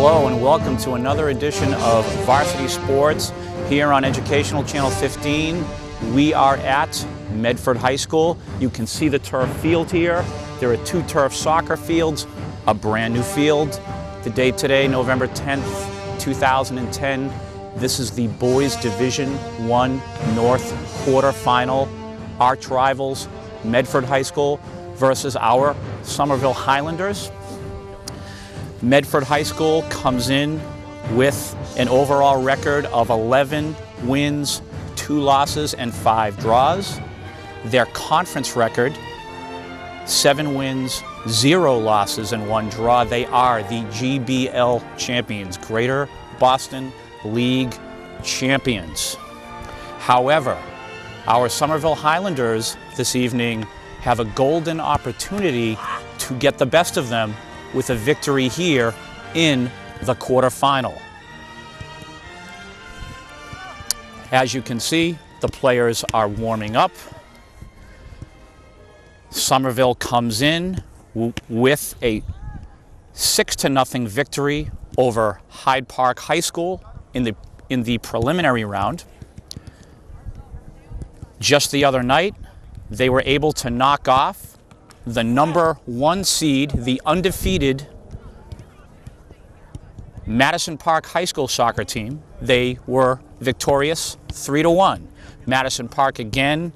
Hello and welcome to another edition of Varsity Sports here on Educational Channel 15. We are at Medford High School. You can see the turf field here. There are two turf soccer fields, a brand new field. The date today, November 10th, 2010. This is the Boys Division I North quarterfinal. Arch rivals, Medford High School versus our Somerville Highlanders. Medford High School comes in with an overall record of 11 wins, 2 losses, and 5 draws. Their conference record, 7 wins, 0 losses, and 1 draw. They are the GBL champions, Greater Boston League champions. However, our Somerville Highlanders this evening have a golden opportunity to get the best of them with a victory here in the quarterfinal. As you can see, the players are warming up. Somerville comes in with a 6-0 victory over Hyde Park High School in the preliminary round. Just the other night, they were able to knock off the number 1 seed, the undefeated Madison Park High School soccer team. They were victorious 3-1. Madison Park again,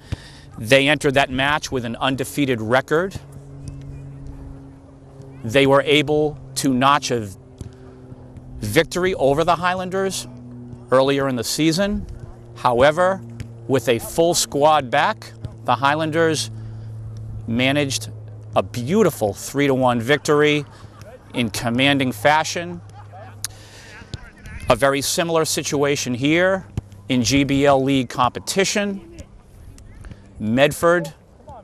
they entered that match with an undefeated record. They were able to notch a victory over the Highlanders earlier in the season. However, with a full squad back, the Highlanders managed a beautiful 3-1 victory in commanding fashion. A very similar situation here in GBL League competition. Medford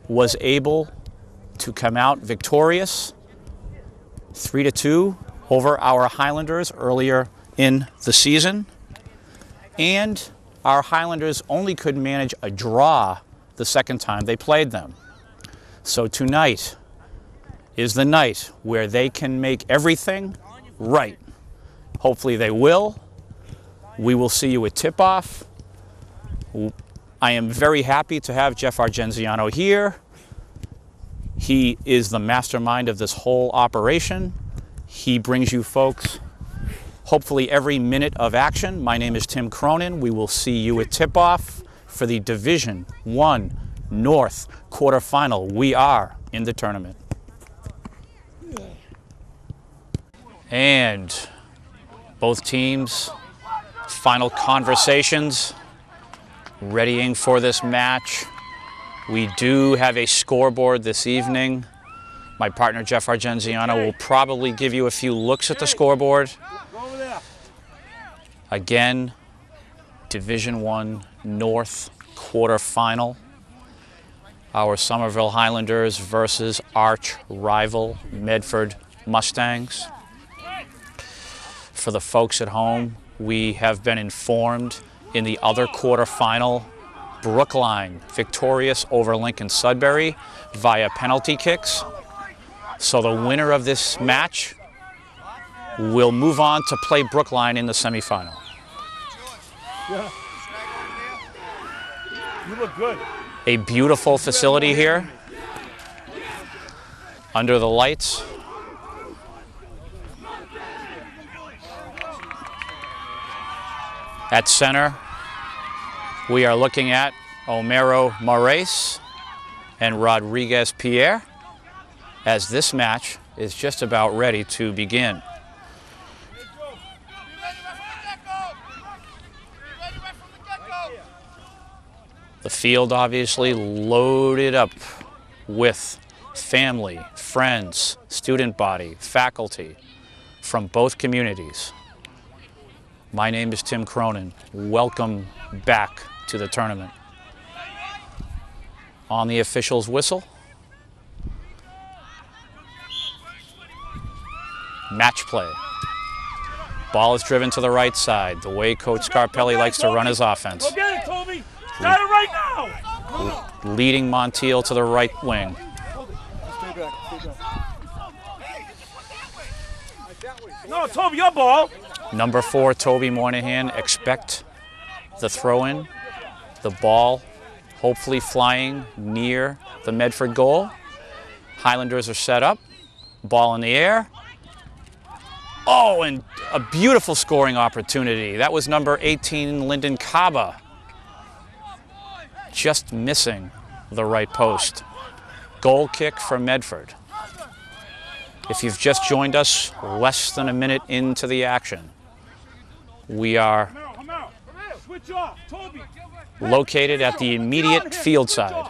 was able to come out victorious 3-2 over our Highlanders earlier in the season. And our Highlanders only could manage a draw the second time they played them. So tonight is the night where they can make everything right. Hopefully they will. We will see you at tip-off. I am very happy to have Jeff Argenziano here. He is the mastermind of this whole operation. He brings you folks hopefully every minute of action. My name is Tim Cronin. We will see you at tip-off for the Division I North quarterfinal. We are in the tournament. And both teams, final conversations, readying for this match. We do have a scoreboard this evening. My partner Jeff Argenziano will probably give you a few looks at the scoreboard. Again, Division I North quarterfinal. Our Somerville Highlanders versus arch rival Medford Mustangs. For the folks at home, we have been informed in the other quarterfinal, Brookline victorious over Lincoln Sudbury via penalty kicks. So the winner of this match will move on to play Brookline in the semifinal. Yeah. You look good. A beautiful facility here under the lights. At center, we are looking at Homero Moraes and Rodriguez Pierre as this match is just about ready to begin. The field obviously loaded up with family, friends, student body, faculty from both communities. My name is Tim Cronin. Welcome back to the tournament. On the official's whistle, match play. Ball is driven to the right side, the way Coach Scarpelli likes to run his offense. Go get it, Toby! Got it right now! Leading Montiel to the right wing. Stay back, stay back. No, Toby, your ball. Number 4, Toby Moynihan, expect the throw-in. The ball hopefully flying near the Medford goal. Highlanders are set up. Ball in the air. Oh, and a beautiful scoring opportunity. That was number 18, Lyndon Kaba. Just missing the right post. Goal kick for Medford. If you've just joined us, less than a minute into the action. We are located at the immediate field side.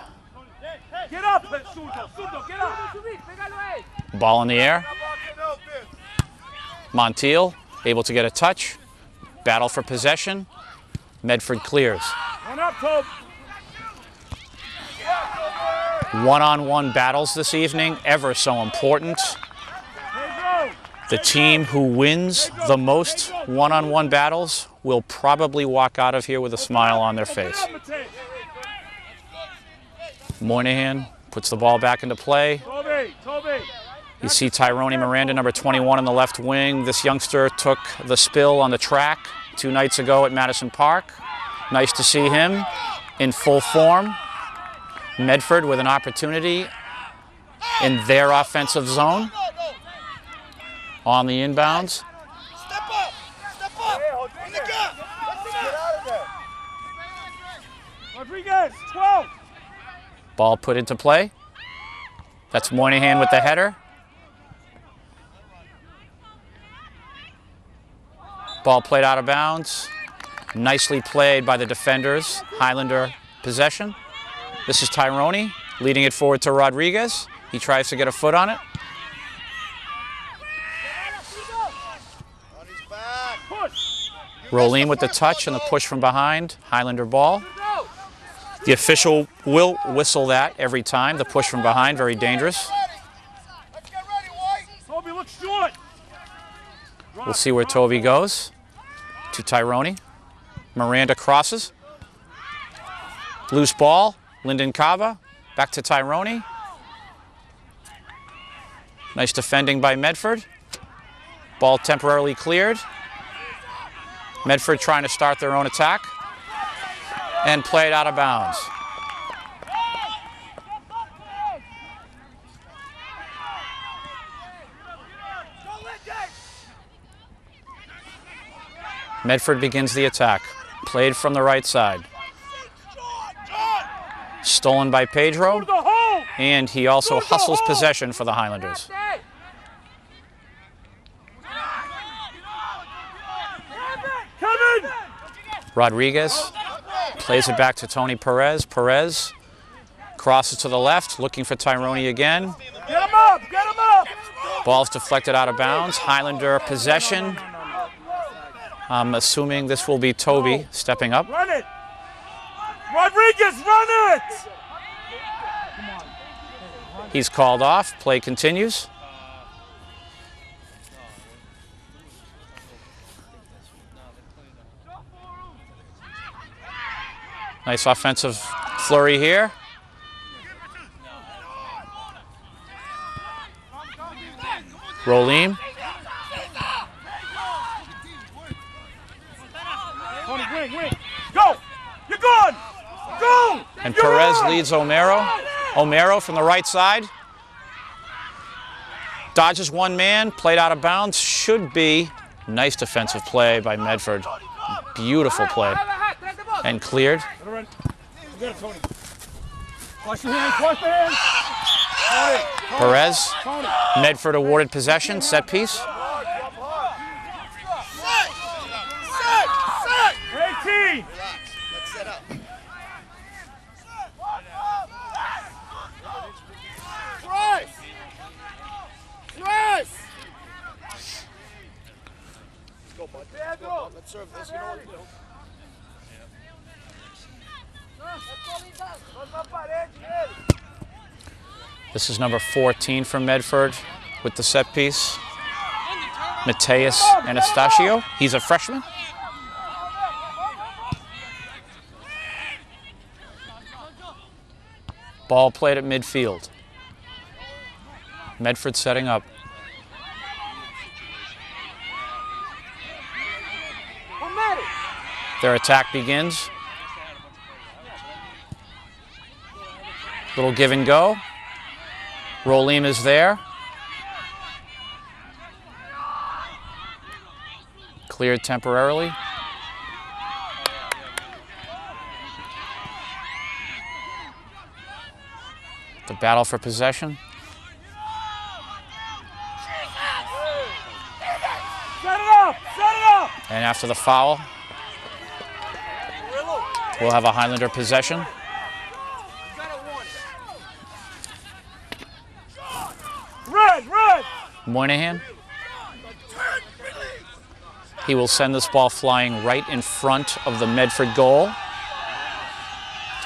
Ball in the air. Montiel able to get a touch. Battle for possession. Medford clears. One-on-one battles this evening, ever so important. The team who wins the most one-on-one battles will probably walk out of here with a smile on their face. Moynihan puts the ball back into play. You see Tyrone Miranda, number 21 in the left wing. This youngster took the spill on the track 2 nights ago at Madison Park. Nice to see him in full form. Medford with an opportunity in their offensive zone. On the inbounds. Step up! Step up! In the gap! Get out of there! Rodriguez, 12! Ball put into play. That's Moynihan with the header. Ball played out of bounds. Nicely played by the defenders. Highlander possession. This is Tyrone leading it forward to Rodriguez. He tries to get a foot on it. Rolim with the touch and the push from behind. Highlander ball. The official will whistle that every time. The push from behind, very dangerous. We'll see where Toby goes. To Tyrone. Miranda crosses. Loose ball. Lyndon Kaba. Back to Tyrone. Nice defending by Medford. Ball temporarily cleared. Medford trying to start their own attack and play it out of bounds. Medford begins the attack. Played from the right side. Stolen by Pedro, and he also hustles possession for the Highlanders. Rodriguez plays it back to Tony Perez. Perez crosses to the left, looking for Tyrone again. Get him up! Get him up! Ball's deflected out of bounds. Highlander possession. I'm assuming this will be Toby stepping up. Run it! Rodriguez, run it! He's called off. Play continues. Nice offensive flurry here. Rolim. Go! You're gone! Go! And Perez leads Omero. Omero from the right side. Dodges one man, played out of bounds. Should be nice defensive play by Medford. Beautiful play. And cleared. Perez. Medford awarded possession, set piece. 18! Let's serve this, you know what to do. This is number 14 from Medford with the set piece. Mateus Anastasio. He's a freshman. Ball played at midfield. Medford setting up. Their attack begins. Little give and go. Rolim is there. Cleared temporarily. The battle for possession. Set it up! Set it up! And after the foul, we'll have a Highlander possession. Red! Red! Moynihan. He will send this ball flying right in front of the Medford goal.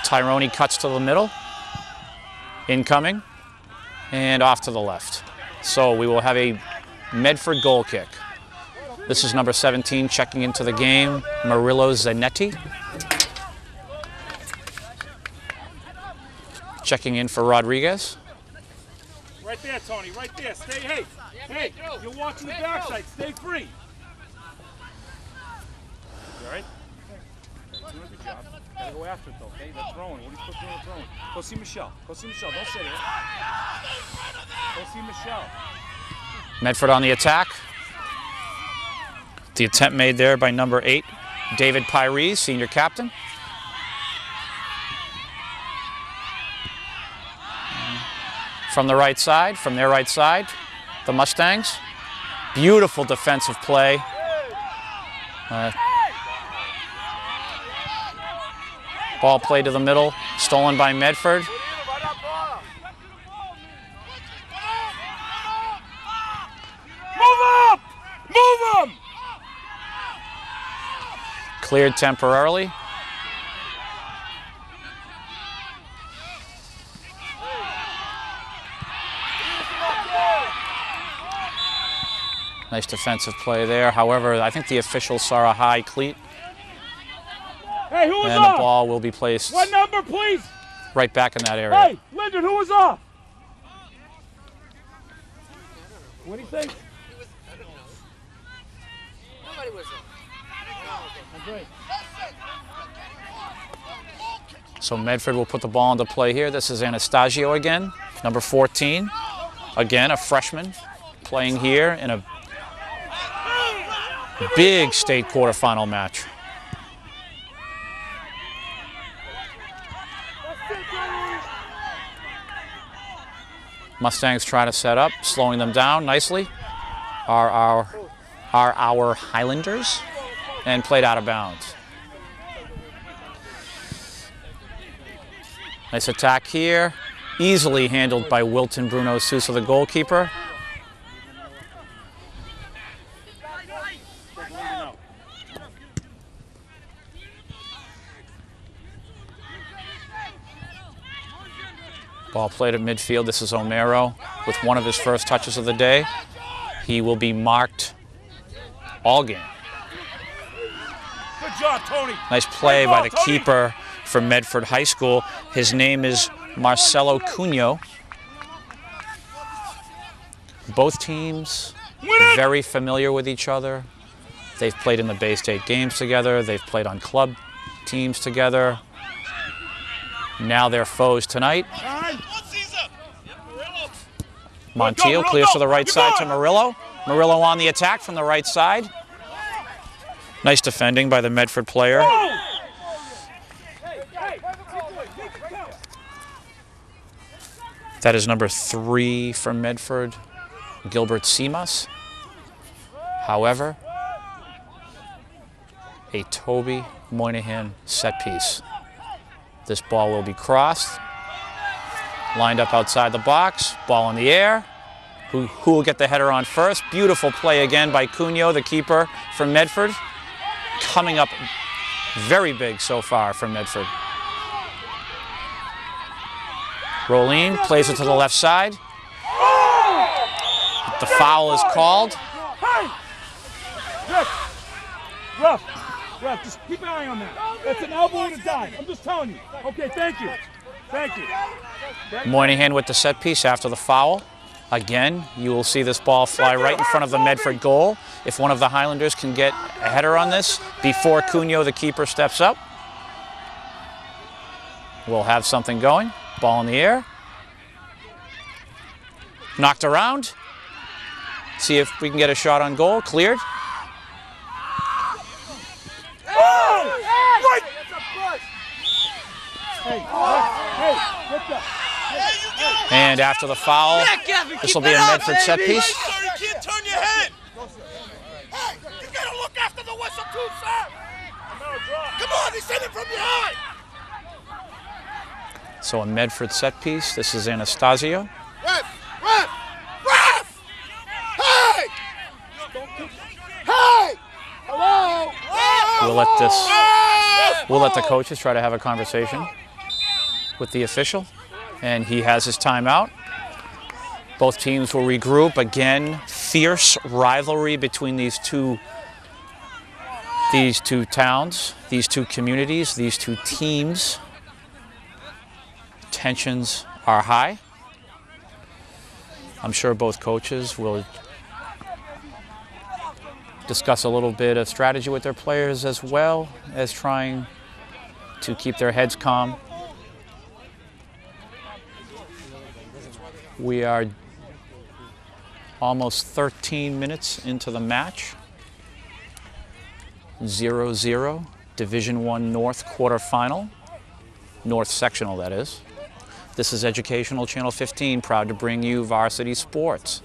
Tyrone cuts to the middle. Incoming. And off to the left. So we will have a Medford goal kick. This is number 17 checking into the game, Murillo Zanetti. Checking in for Rodriguez. Right there, Tony. Right there. Stay. Hey. Hey. You're watching the backside. Stay free. You all right? Doing a good job. Gotta go after it, though, okay? They're throwing. What are you supposed to do with throwing? Go see Michelle. Go see Michelle. Don't sit here. Go see Michelle. Medford on the attack. The attempt made there by number 8, David Pyrese, senior captain. From the right side, from their right side, the Mustangs. Beautiful defensive play. Ball played to the middle, stolen by Medford. Move up! Move them! Cleared temporarily. Nice defensive play there. However, I think the officials saw a high cleat. Hey, who was and off? The ball will be placed What number, please? right back in that area. Hey, Lyndon, who was off? What do you think? Nobody was Okay. So Medford will put the ball into play here. This is Anastasio again, number 14. Again, a freshman playing here in a big state quarterfinal match. Mustangs try to set up, slowing them down nicely. Are our Highlanders, and played out of bounds. Nice attack here, easily handled by Wilton Bruno Sousa, the goalkeeper. Ball played at midfield. This is Omero with one of his first touches of the day. He will be marked all game. Good job, Tony. Nice play by the keeper from Medford High School. His name is Marcelo Cunho. Both teams very familiar with each other. They've played in the Bay State games together. They've played on club teams together. Now they're foes tonight. Montiel clears to the right side to Murillo. Murillo on the attack from the right side. Nice defending by the Medford player. That is number 3 for Medford, Gilbert Simas. However, a Toby Moynihan set piece. This ball will be crossed, lined up outside the box, ball in the air. Who will get the header on first? Beautiful play again by Cunho, the keeper from Medford. Coming up very big so far from Medford. Rolene plays it to the left side. The foul is called. Ref, just keep an eye on that. That's an elbow and a dive. I'm just telling you. Okay, thank you. Thank you. Moynihan with the set piece after the foul. Again, you will see this ball fly right in front of the Medford goal. If one of the Highlanders can get a header on this before Cunio, the keeper, steps up, we'll have something going. Ball in the air. Knocked around. See if we can get a shot on goal. Cleared. And after the foul, this will be a Medford set piece. You can't turn your head. Hey, you gotta look after the whistle too, sir. Come on, he's hitting from behind. So a Medford set piece. This is Anastasio. Ref! Hey! Hey! Hello! We'll let the coaches try to have a conversation with the official, and he has his timeout. Both teams will regroup. Again, fierce rivalry between these two towns, these two communities, these two teams. Tensions are high. I'm sure both coaches will discuss a little bit of strategy with their players, as well as trying to keep their heads calm. We are almost 13 minutes into the match. 0-0, Division I North quarterfinal. North sectional, that is. This is Educational Channel 15, proud to bring you varsity sports.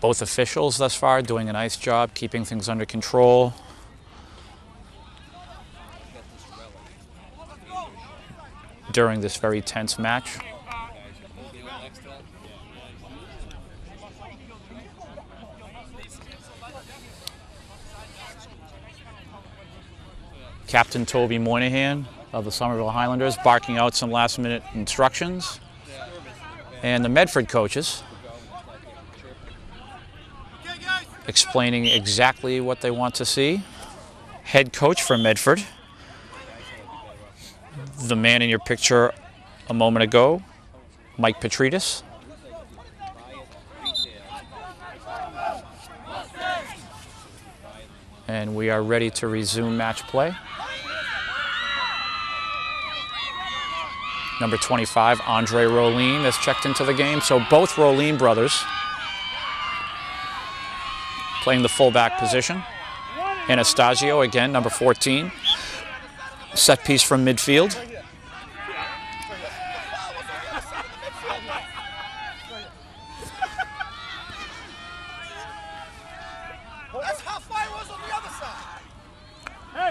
Both officials thus far doing a nice job keeping things under control. During this very tense match. Captain Toby Moynihan of the Somerville Highlanders barking out some last-minute instructions. And the Medford coaches explaining exactly what they want to see. Head coach for Medford, the man in your picture a moment ago, Mike Petrides. And we are ready to resume match play. Number 25, Andre Rolin, has checked into the game. So both Rolin brothers playing the fullback position. Anastasio, again, number 14. Set piece from midfield.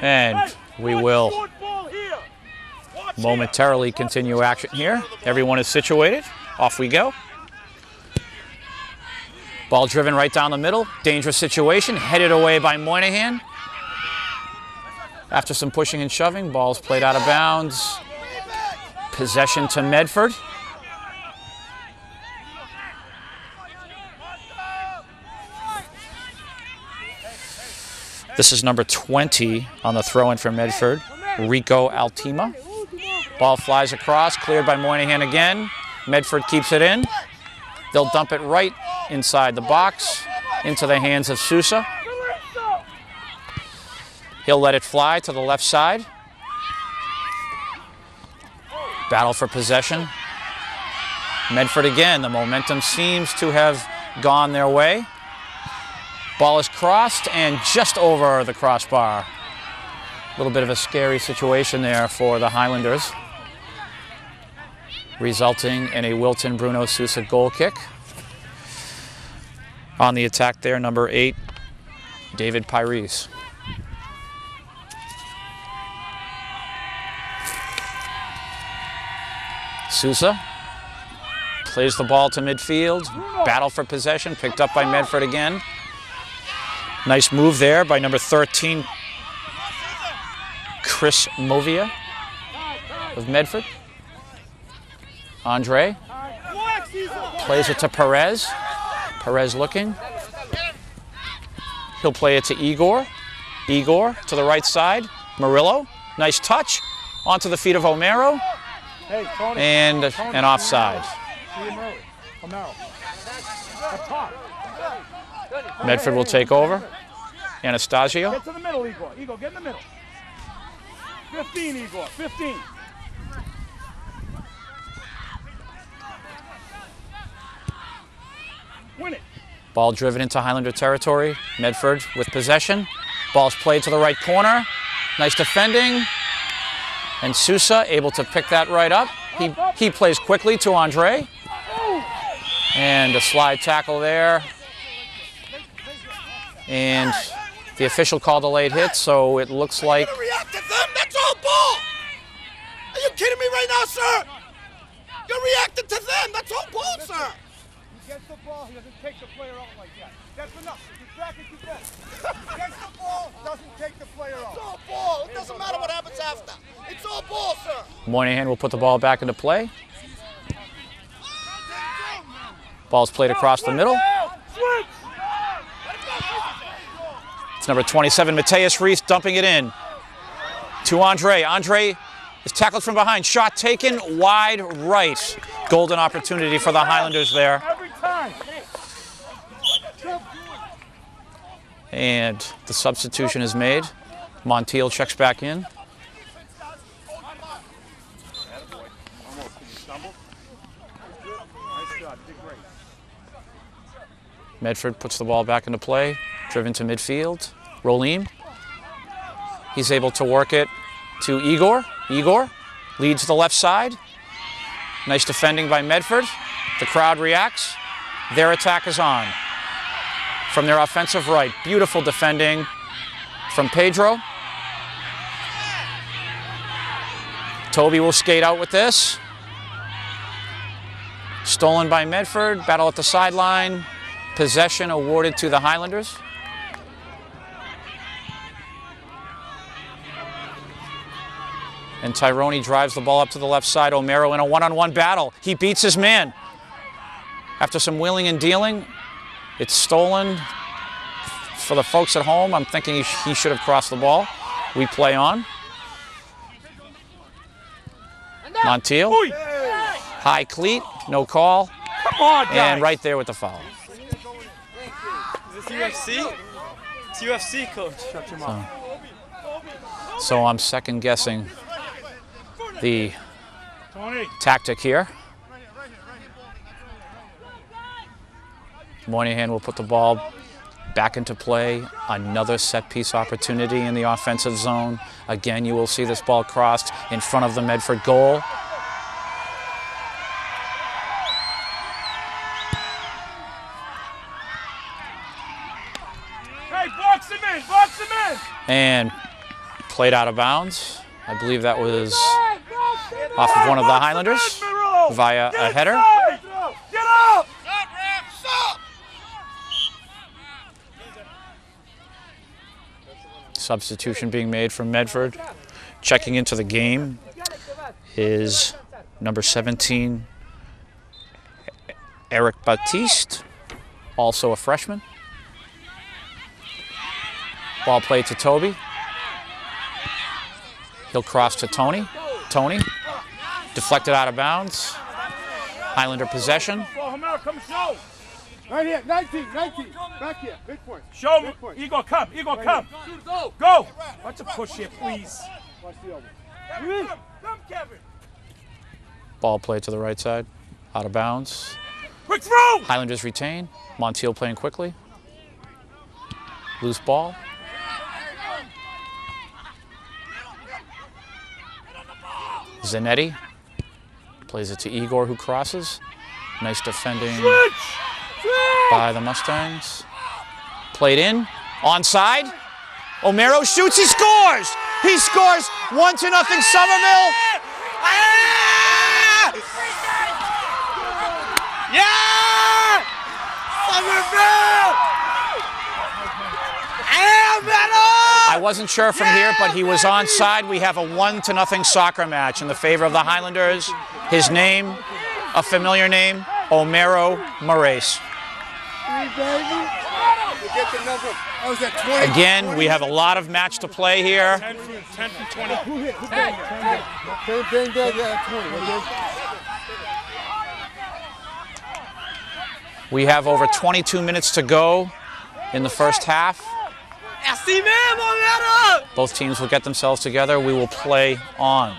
And we will momentarily continue action here. Everyone is situated. Off we go. Ball driven right down the middle. Dangerous situation. Headed away by Moynihan. After some pushing and shoving, ball's played out of bounds. Possession to Medford. This is number 20 on the throw-in for Medford, Rico Altima. Ball flies across, cleared by Moynihan again. Medford keeps it in. They'll dump it right inside the box into the hands of Sousa. He'll let it fly to the left side. Battle for possession. Medford again, the momentum seems to have gone their way. Ball is crossed and just over the crossbar. A little bit of a scary situation there for the Highlanders, resulting in a Wilton Bruno Sousa goal kick. On the attack there, number 8, David Pyrese. Sousa plays the ball to midfield. Battle for possession, picked up by Medford again. Nice move there by number 13, Chris Movia. of Medford. Andre plays it to Perez. Perez looking. He'll play it to Igor. Igor to the right side. Murillo, nice touch. Onto the feet of Omero. And an offside. Medford will take over. Anastasio. Get to the middle, Igor. Igor, get in the middle. 15, Igor. 15. Win it. Ball driven into Highlander territory. Medford with possession. Ball's played to the right corner. Nice defending. And Sousa able to pick that right up. He plays quickly to Andre. And a slide tackle there. And the official called a late hit, so it looks like... You're gonna react to them? That's all ball! Are you kidding me right now, sir? You're reacting to them. That's all ball, sir. He gets the ball, he doesn't take the player out like that. That's enough. He's back and keep that. He gets the ball, doesn't take the player out. It's all ball. It doesn't matter what happens after. It's all ball, sir. Moynihan will put the ball back into play. Ball's played across the middle. It's number 27, Mateus Reese, dumping it in to Andre. Andre is tackled from behind. Shot taken wide right. Golden opportunity for the Highlanders there. And the substitution is made. Montiel checks back in. Medford puts the ball back into play. Driven to midfield. Rolim. He's able to work it to Igor. Igor leads the left side. Nice defending by Medford. The crowd reacts. Their attack is on. From their offensive right. Beautiful defending from Pedro. Toby will skate out with this. Stolen by Medford. Battle at the sideline. Possession awarded to the Highlanders. And Tyrone drives the ball up to the left side. Omero in a one-on-one battle. He beats his man. After some wheeling and dealing, it's stolen. For the folks at home, I'm thinking he should have crossed the ball. We play on. Montiel. High cleat, no call. Come on, guys. And right there with the foul. Is this UFC? It's UFC, coach. Shut your mouth. So I'm second guessing the tactic here. Moynihan will put the ball back into play. Another set piece opportunity in the offensive zone. Again, you will see this ball crossed in front of the Medford goal. Hey, box him in, box him in! And played out of bounds. I believe that was off of one of the Highlanders via a header. Get up! Substitution being made from Medford. Checking into the game is number 17, Eric Baptiste, also a freshman. Ball played to Toby. He'll cross to Tony. Tony, deflected out of bounds. Highlander possession. Right here, 19, back here, big point. Show me, Igor, come, come. Go! Watch a push here, please. Watch the over. Come, Kevin. Ball played to the right side, out of bounds. Quick throw! Highlanders retain. Montiel playing quickly. Loose ball. Zanetti plays it to Igor, who crosses. Nice defending by the Mustangs. Played in, onside. Omero shoots, he scores! He scores 1-0 Somerville. Yeah! Somerville! I wasn't sure from here, but he was onside. We have a 1-0 soccer match in the favor of the Highlanders. His name, a familiar name, Omero Moraes. Again, we have a lot of match to play here. 10 from 20. We have over 22 minutes to go in the first half. Both teams will get themselves together. We will play on.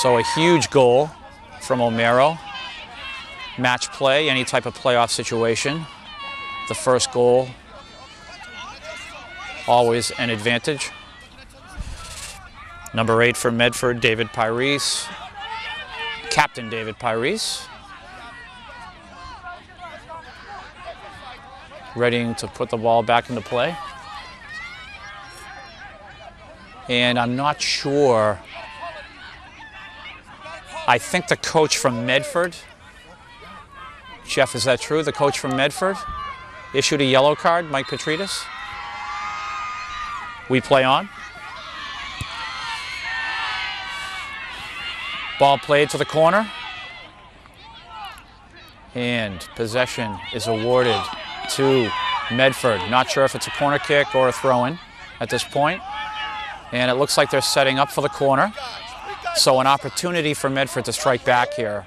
So a huge goal from Omero. Match play, any type of playoff situation. The first goal, always an advantage. Number 8 for Medford, David Pyrese. Captain David Pyrese. Ready to put the ball back into play. And I'm not sure. I think the coach from Medford, Jeff, is that true? The coach from Medford issued a yellow card, Mike Petridis. We play on. Ball played to the corner. And possession is awarded to Medford. Not sure if it's a corner kick or a throw-in at this point. And it looks like they're setting up for the corner. So an opportunity for Medford to strike back here.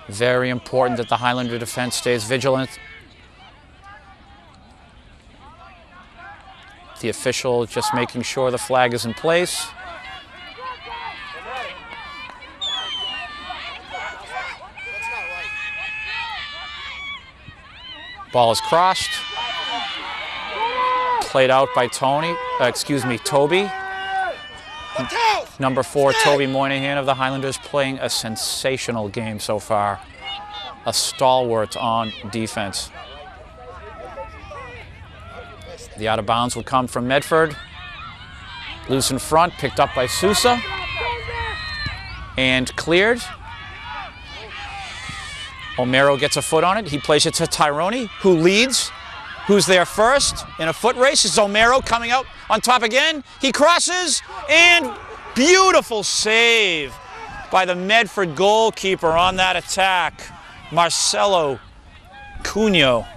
Very important that the Highlander defense stays vigilant. The official just making sure the flag is in place. Ball is crossed. Played out by Toby. Number 4, Toby Moynihan of the Highlanders, playing a sensational game so far. A stalwart on defense. The out of bounds will come from Medford. Loose in front, picked up by Sousa. And cleared. Omero gets a foot on it. He plays it to Tyrone, who leads. Who's there first in a foot race? Is Omero coming out on top again. He crosses, and beautiful save by the Medford goalkeeper on that attack, Marcelo Cunho.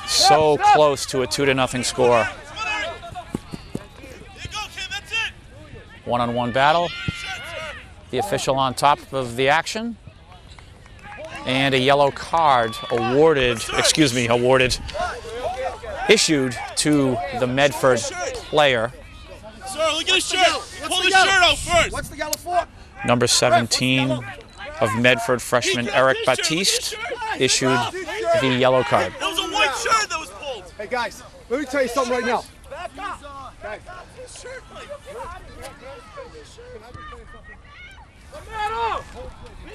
So close to a 2-0 score. One-on-one battle. The official on top of the action. And a yellow card issued to the Medford player. Sir, look at his shirt. Pull the shirt out first. What's the yellow for? Number 17 of Medford, freshman Eric Batiste, issued the yellow card. That was a white shirt that was pulled. Hey guys, let me tell you something right now. Guys.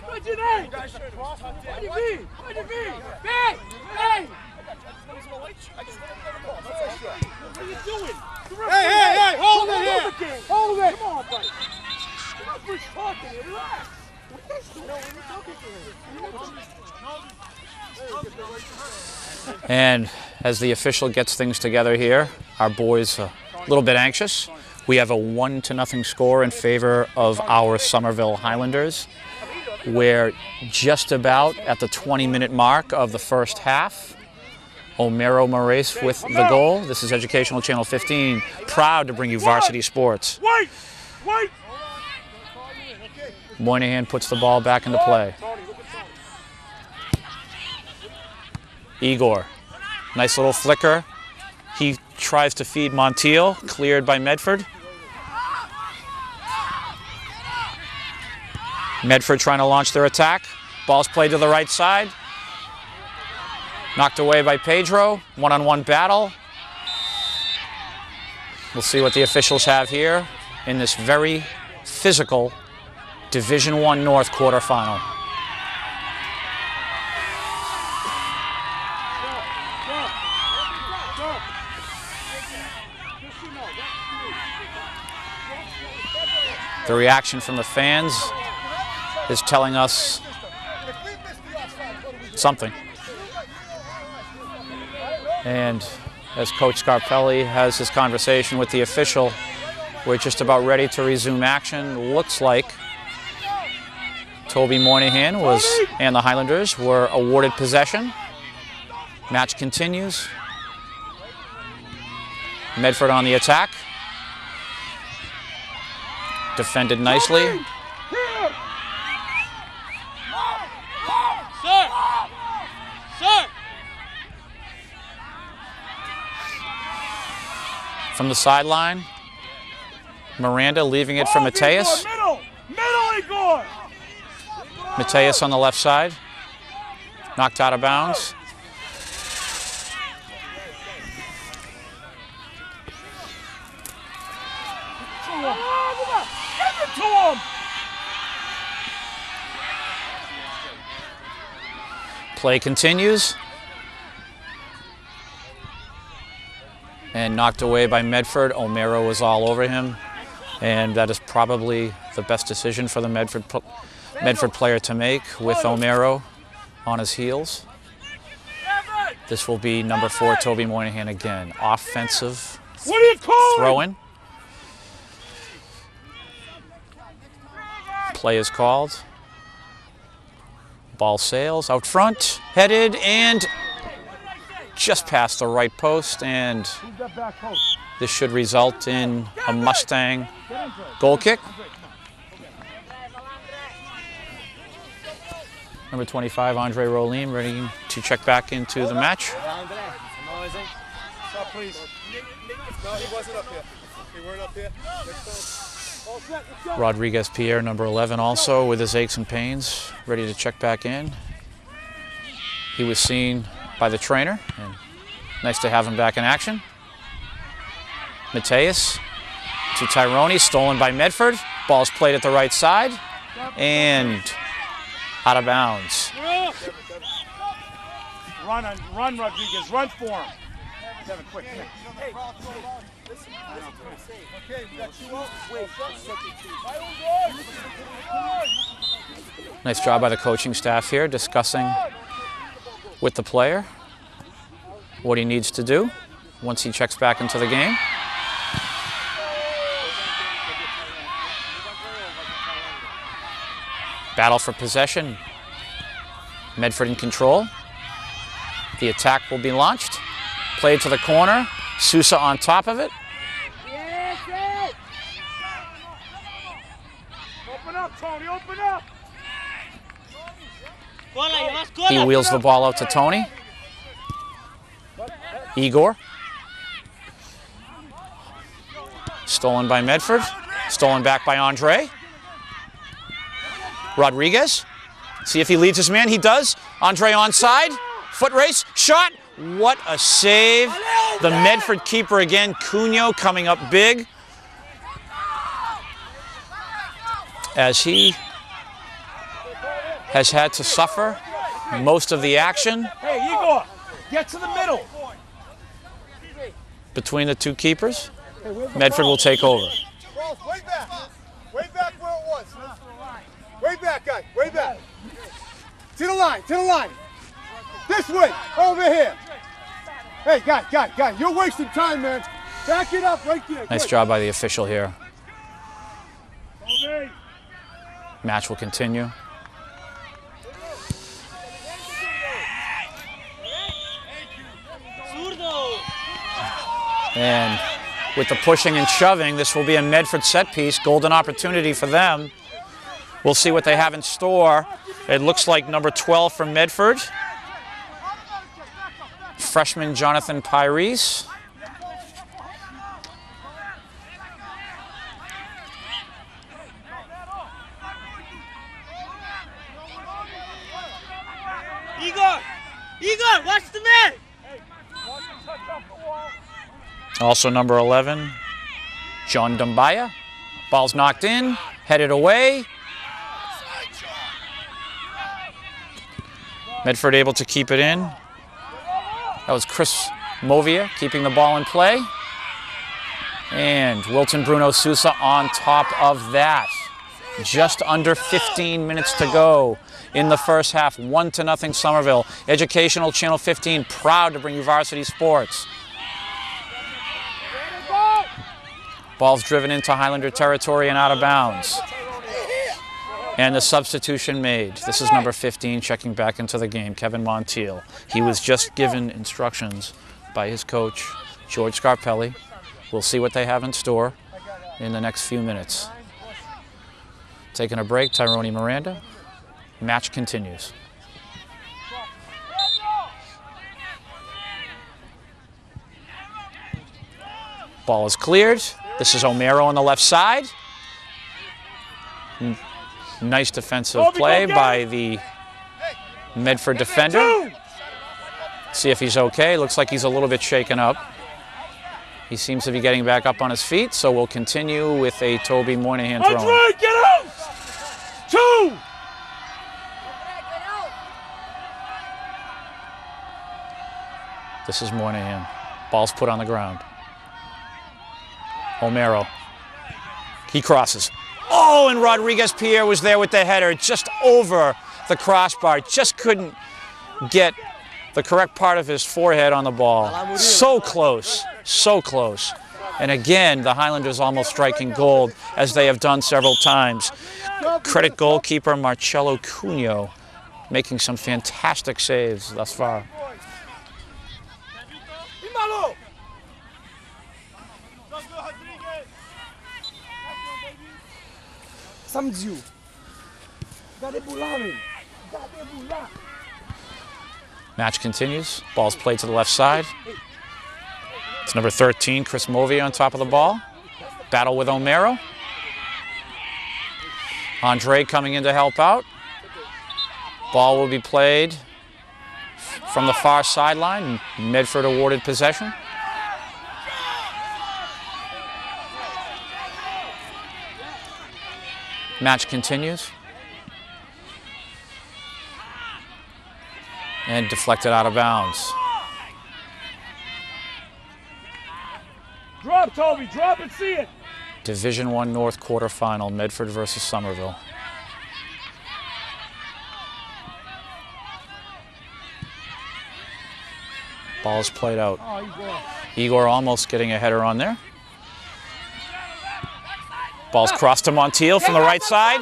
What's your name? What do you mean? What do you mean? Hey! Hey! What are you doing? Hey! Hold it here! Hold it! Come on, buddy. Nobody's talking. Relax. And as the official gets things together here, our boys a little bit anxious. We have a 1-0 score in favor of our Somerville Highlanders. We're just about at the 20-minute mark of the first half. Omero Moraes with the goal. This is Educational Channel 15, proud to bring you varsity sports. Wait! Moynihan puts the ball back into play. Igor, nice little flicker. He tries to feed Montiel, cleared by Medford. Medford trying to launch their attack. Ball's played to the right side. Knocked away by Pedro. One-on-one battle. We'll see what the officials have here in this very physical Division I North quarterfinal. The reaction from the fans is telling us something. And as Coach Scarpelli has his conversation with the official, we're just about ready to resume action. Looks like Toby Moynihan and the Highlanders were awarded possession. Match continues. Medford on the attack. Defended nicely. Sir! Sir! From the sideline, Miranda leaving it for Mateus. Middle, Igor! Mateus on the left side. Knocked out of bounds. To him! Play continues. And knocked away by Medford. O'Mara was all over him. And that is probably the best decision for the Medford player to make, with O'Mara on his heels. This will be number 4, Toby Moynihan again. Offensive throw-in. Play is called. Ball sails out front, headed, and just past the right post, and this should result in a Mustang goal kick. Number 25, Andre Rolim, ready to check back into the match. Stop, please. No, he wasn't up here. He weren't up here. Rodriguez Pierre, number 11, also with his aches and pains, ready to check back in. He was seen by the trainer, and nice to have him back in action. Mateus to Tyrone, stolen by Medford. Ball's played at the right side, and out of bounds. Run, Rodriguez, run for him. Kevin, quick, come here. Nice job by the coaching staff here, discussing with the player what he needs to do once he checks back into the game. Battle for possession. Medford in control. The attack will be launched. Played to the corner. Sousa on top of it. Open up, Tony, open up! He wheels the ball out to Tony. Igor. Stolen by Medford. Stolen back by Andre. Rodriguez. See if he leads his man. He does. Andre onside. Foot race. Shot. What a save. The Medford keeper again. Cunho coming up big, as he has had to suffer most of the action. Hey, Igor, get to the middle. Between the two keepers, Medford will take over. Way back. Way back where it was. Way back, guy. Way back. To the line. To the line. This way. Over here. Hey, guy. You're wasting time, man. Back it up right there. Nice job by the official here. Match will continue. And with the pushing and shoving, this will be a Medford set piece. Golden opportunity for them. We'll see what they have in store. It looks like number 12 from Medford. Freshman Jonathan Pyrese. Igor, watch the man! Also number 11, John Dumbaya. Ball's knocked in, headed away. Medford able to keep it in. That was Chris Movia keeping the ball in play. And Wilton Bruno Sousa on top of that. Just under 15 minutes to go in the first half. 1-0 Somerville. Educational Channel 15, proud to bring you varsity sports. Ball's driven into Highlander territory and out of bounds. And the substitution made. This is number 15 checking back into the game, Kevin Montiel. He was just given instructions by his coach, George Scarpelli. We'll see what they have in store in the next few minutes. Taking a break, Tyrone Miranda. Match continues. Ball is cleared. This is O'Maro on the left side. Nice defensive play by the Medford defender. See if he's okay. Looks like he's a little bit shaken up. He seems to be getting back up on his feet, so we'll continue with a Toby Moynihan throw. Andre, get out! 2! This is Moynihan. Ball's put on the ground. O'Maro. He crosses. Oh, and Rodriguez Pierre was there with the header just over the crossbar. Just couldn't get the correct part of his forehead on the ball. So close, so close. And again, the Highlanders almost striking gold, as they have done several times. Credit goalkeeper Marcello Cunho making some fantastic saves thus far. Match continues. Ball's played to the left side. It's number 13, Chris Movia on top of the ball. Battle with O'Maro. Andre coming in to help out. Ball will be played from the far sideline. Medford awarded possession. Match continues. And deflected out of bounds. Drop, Toby, drop and see it. Division I North quarterfinal, Medford versus Somerville. Ball's played out. Igor almost getting a header on there. Ball's crossed to Montiel from the right side.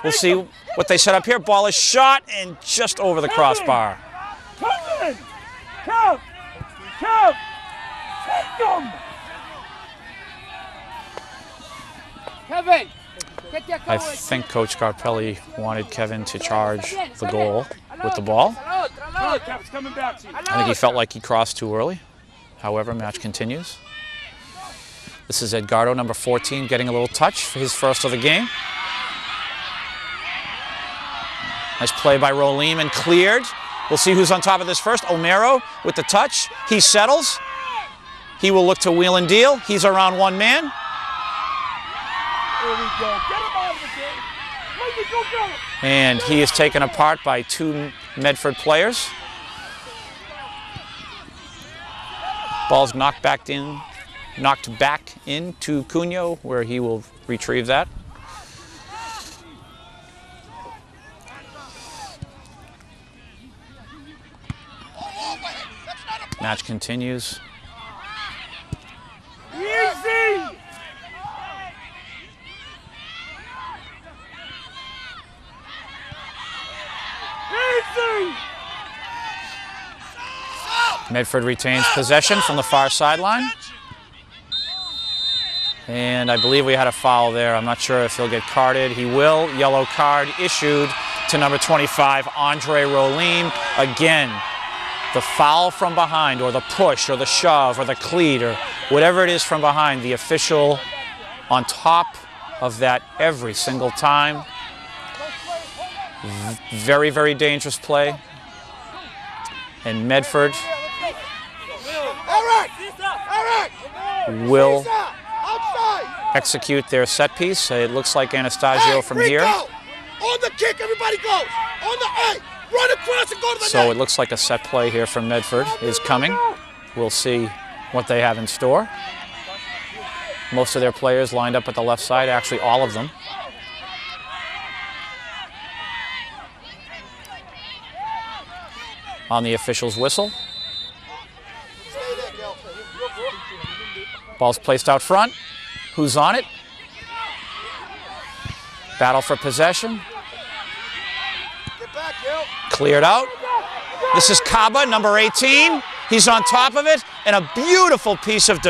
We'll see what they set up here. Ball is shot and just over the crossbar. Come in! Come! Come! Take them! Kevin! I think Coach Scarpelli wanted Kevin to charge the goal with the ball. Coming back to you. I think he felt like he crossed too early. However, match continues. This is Edgardo, number 14, getting a little touch for his first of the game. Nice play by Rolim and cleared. We'll see who's on top of this first. O'Maro with the touch. He settles. He will look to wheel and deal. He's around one man. Here we go. Get him out of the game. Let me go. And he is taken apart by two Medford players. Ball's knocked back into Cunho, where he will retrieve that. Match continues. Easy! Easy! Medford retains possession from the far sideline. And I believe we had a foul there. I'm not sure if he'll get carded. He will. Yellow card issued to number 25, Andre Rolim. Again, the foul from behind, or the push, or the shove, or the cleat, or whatever it is from behind, the official on top of that every single time. Very, very dangerous play. And Medford will execute their set piece. It looks like Anastasio from here. On the kick, everybody goes. On the A. Run across and go to the So it looks like a set play here from Medford is coming. We'll see what they have in store. Most of their players lined up at the left side, actually all of them. on the official's whistle. Ball's placed out front. Who's on it? Battle for possession. Cleared out. This is Kaba, number 18. He's on top of it, and a beautiful piece of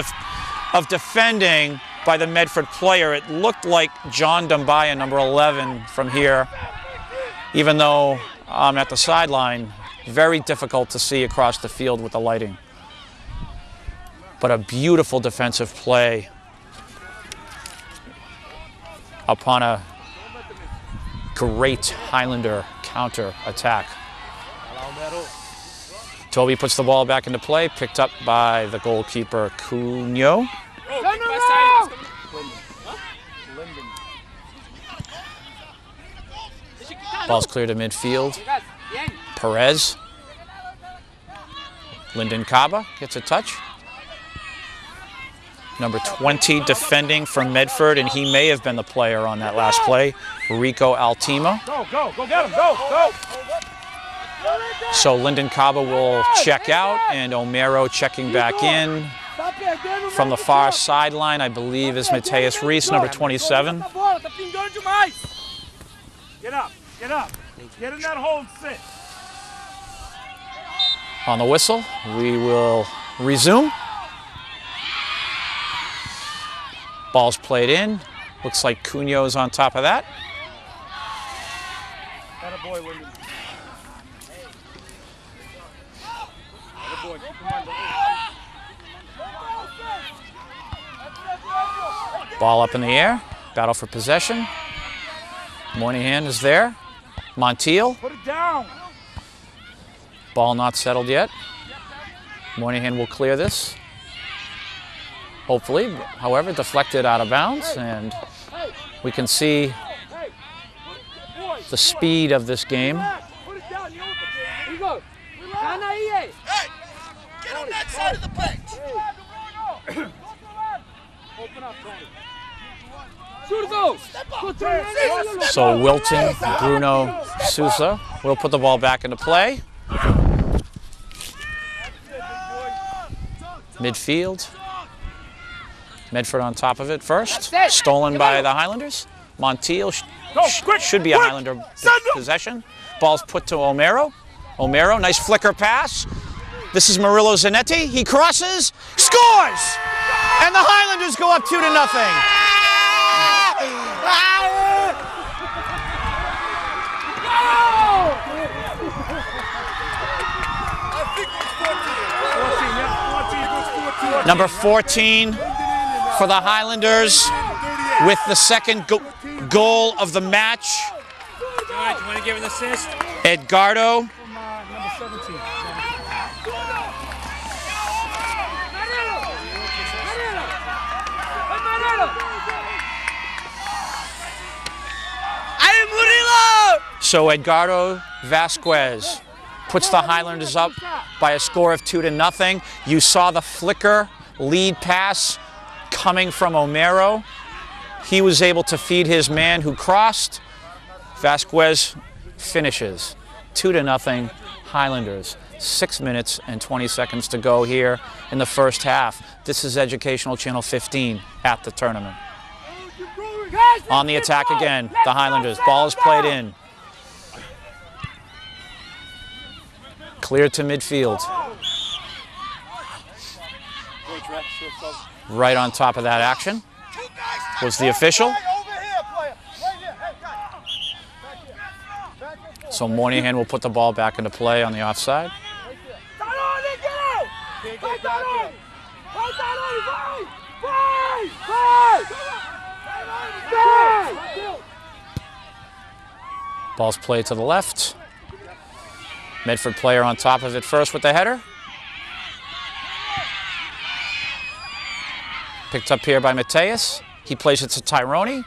defending by the Medford player. It looked like John Dumbaya, number 11, from here. Even though I'm at the sideline, very difficult to see across the field with the lighting. But a beautiful defensive play upon a great Highlander counter attack. Toby puts the ball back into play, picked up by the goalkeeper Cunio. Ball's clear to midfield. Perez. Lyndon Kaba gets a touch. Number 20 defending from Medford, and he may have been the player on that last play, Rico Altima. Go get him, go! So Lyndon Kaba will check out, and Omero checking back in. From the far sideline, I believe, is Mateus Reese, number 27. Get up. Get in that hole and sit. On the whistle, we will resume. Ball's played in. Looks like Cunio's on top of that. Attaboy, Lyndon. Attaboy, Ball up in the air. Battle for possession. Moynihan is there. Montiel. Put it down. Ball not settled yet. Moynihan will clear this. Hopefully, however, deflected out of bounds, and we can see the speed of this game. Hey, get on that side of the bench. Open up, Tony. So Wilton, Bruno, Sousa will put the ball back into play. Midfield. Medford on top of it first. Stolen by the Highlanders. Montiel should be a Highlander possession. Ball's put to Omero. Omero, nice flicker pass. This is Murillo Zanetti. He crosses, scores! And the Highlanders go up 2-0. Number 14 for the Highlanders with the second goal of the match. All right, you want to give an assist? Edgardo. Number 17. So Edgardo Vasquez puts the Highlanders up by a score of 2-0. You saw the flicker lead pass coming from Omero. He was able to feed his man who crossed. Vasquez finishes 2-0 Highlanders. 6 minutes and 20 seconds to go here in the first half. This is Educational Channel 15 at the tournament. On the attack again, the Highlanders. Ball is played in. Cleared to midfield. Right on top of that action was the official. So Moynihan will put the ball back into play on the offside. Ball's played to the left. Medford player on top of it first with the header. Picked up here by Mateus. He plays it to Tyrone.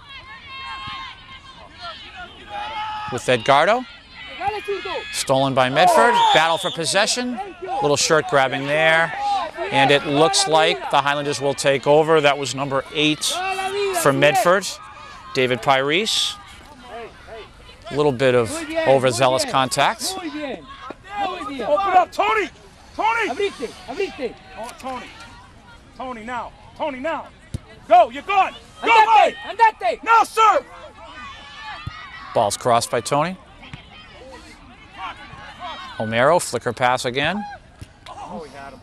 With Edgardo. Stolen by Medford. Battle for possession. Little shirt grabbing there. And it looks like the Highlanders will take over. That was number 8 for Medford, David Pyrese. A little bit of overzealous contact. Open up, Tony! Tony! Abrite. Oh, Tony. Tony now. Tony now. Go, you're gone. Go, Mike! Andate. Now, sir! Ball's crossed by Tony. Homero, flicker pass again. Oh, he had him.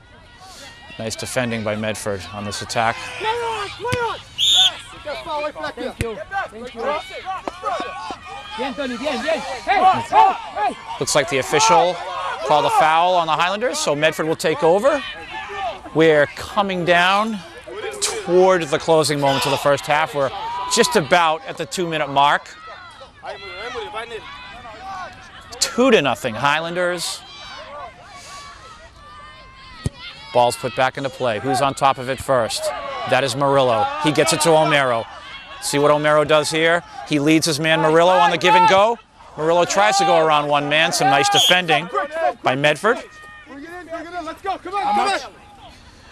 Nice defending by Medford on this attack. Thank you. Bien, Tony, bien. Hey. Looks like the official called a foul on the Highlanders, so Medford will take over. We're coming down toward the closing moments of the first half. We're just about at the 2-minute mark. 2-0 Highlanders. Ball's put back into play. Who's on top of it first? That is Murillo. He gets it to Homero. See what Homero does here? He leads his man Murillo on the give and go. Murillo tries to go around one man. Some nice defending by Medford. Bring it in, let's go, come on.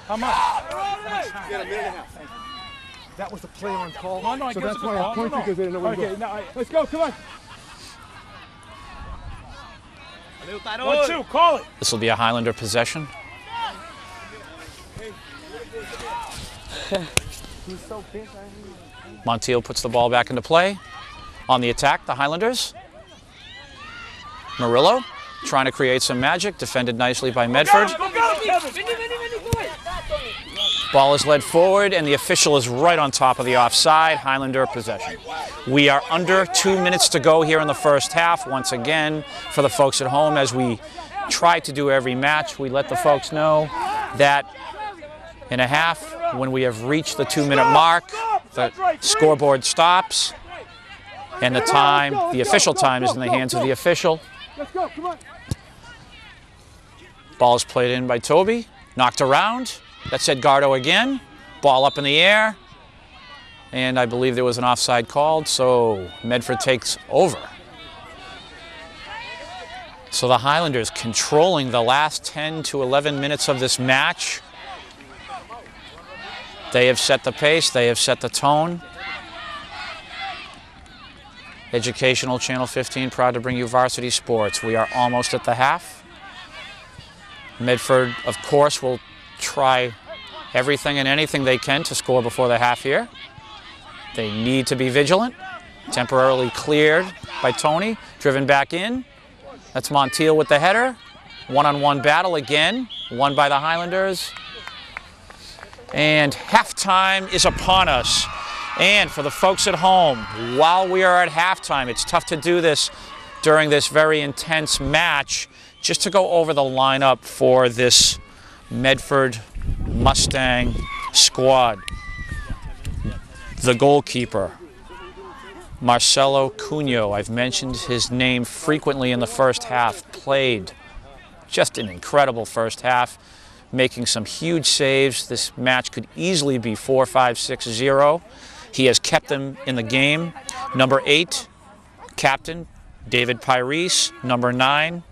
How much? You got a minute and a half. That was the play on call, No, I so guess that's it's why a I call. pointed because they didn't know where to Okay, go. now Let's go, come on. 1-2, call it. This will be a Highlander possession. Montiel puts the ball back into play. On the attack, the Highlanders. Murillo trying to create some magic, defended nicely by Medford. Go, Kevin. Ball is led forward, and the official is right on top of the offside. Highlander possession. We are under 2 minutes to go here in the first half. Once again, for the folks at home, as we try to do every match, we let the folks know that in a half, when we have reached the 2-minute mark, the scoreboard stops, and the time, the official time, is in the hands of the official. Let's go, come on. Ball is played in by Toby, knocked around. That's Edgardo again. Ball up in the air. And I believe there was an offside called, so Medford takes over. So the Highlanders controlling the last 10 to 11 minutes of this match. They have set the pace, they have set the tone. Educational Channel 15, proud to bring you varsity sports. We are almost at the half. Medford, of course, will try everything and anything they can to score before the half here. They need to be vigilant. Temporarily cleared by Tony, driven back in. That's Montiel with the header. One-on-one battle again, won by the Highlanders. And halftime is upon us. And for the folks at home, while we are at halftime, it's tough to do this during this very intense match. Just to go over the lineup for this Medford Mustang squad. The goalkeeper, Marcelo Cunho. I've mentioned his name frequently in the first half. Played just an incredible first half, making some huge saves. This match could easily be 4-5-6-0. He has kept them in the game. Number 8, captain David Pyrese. Number 9,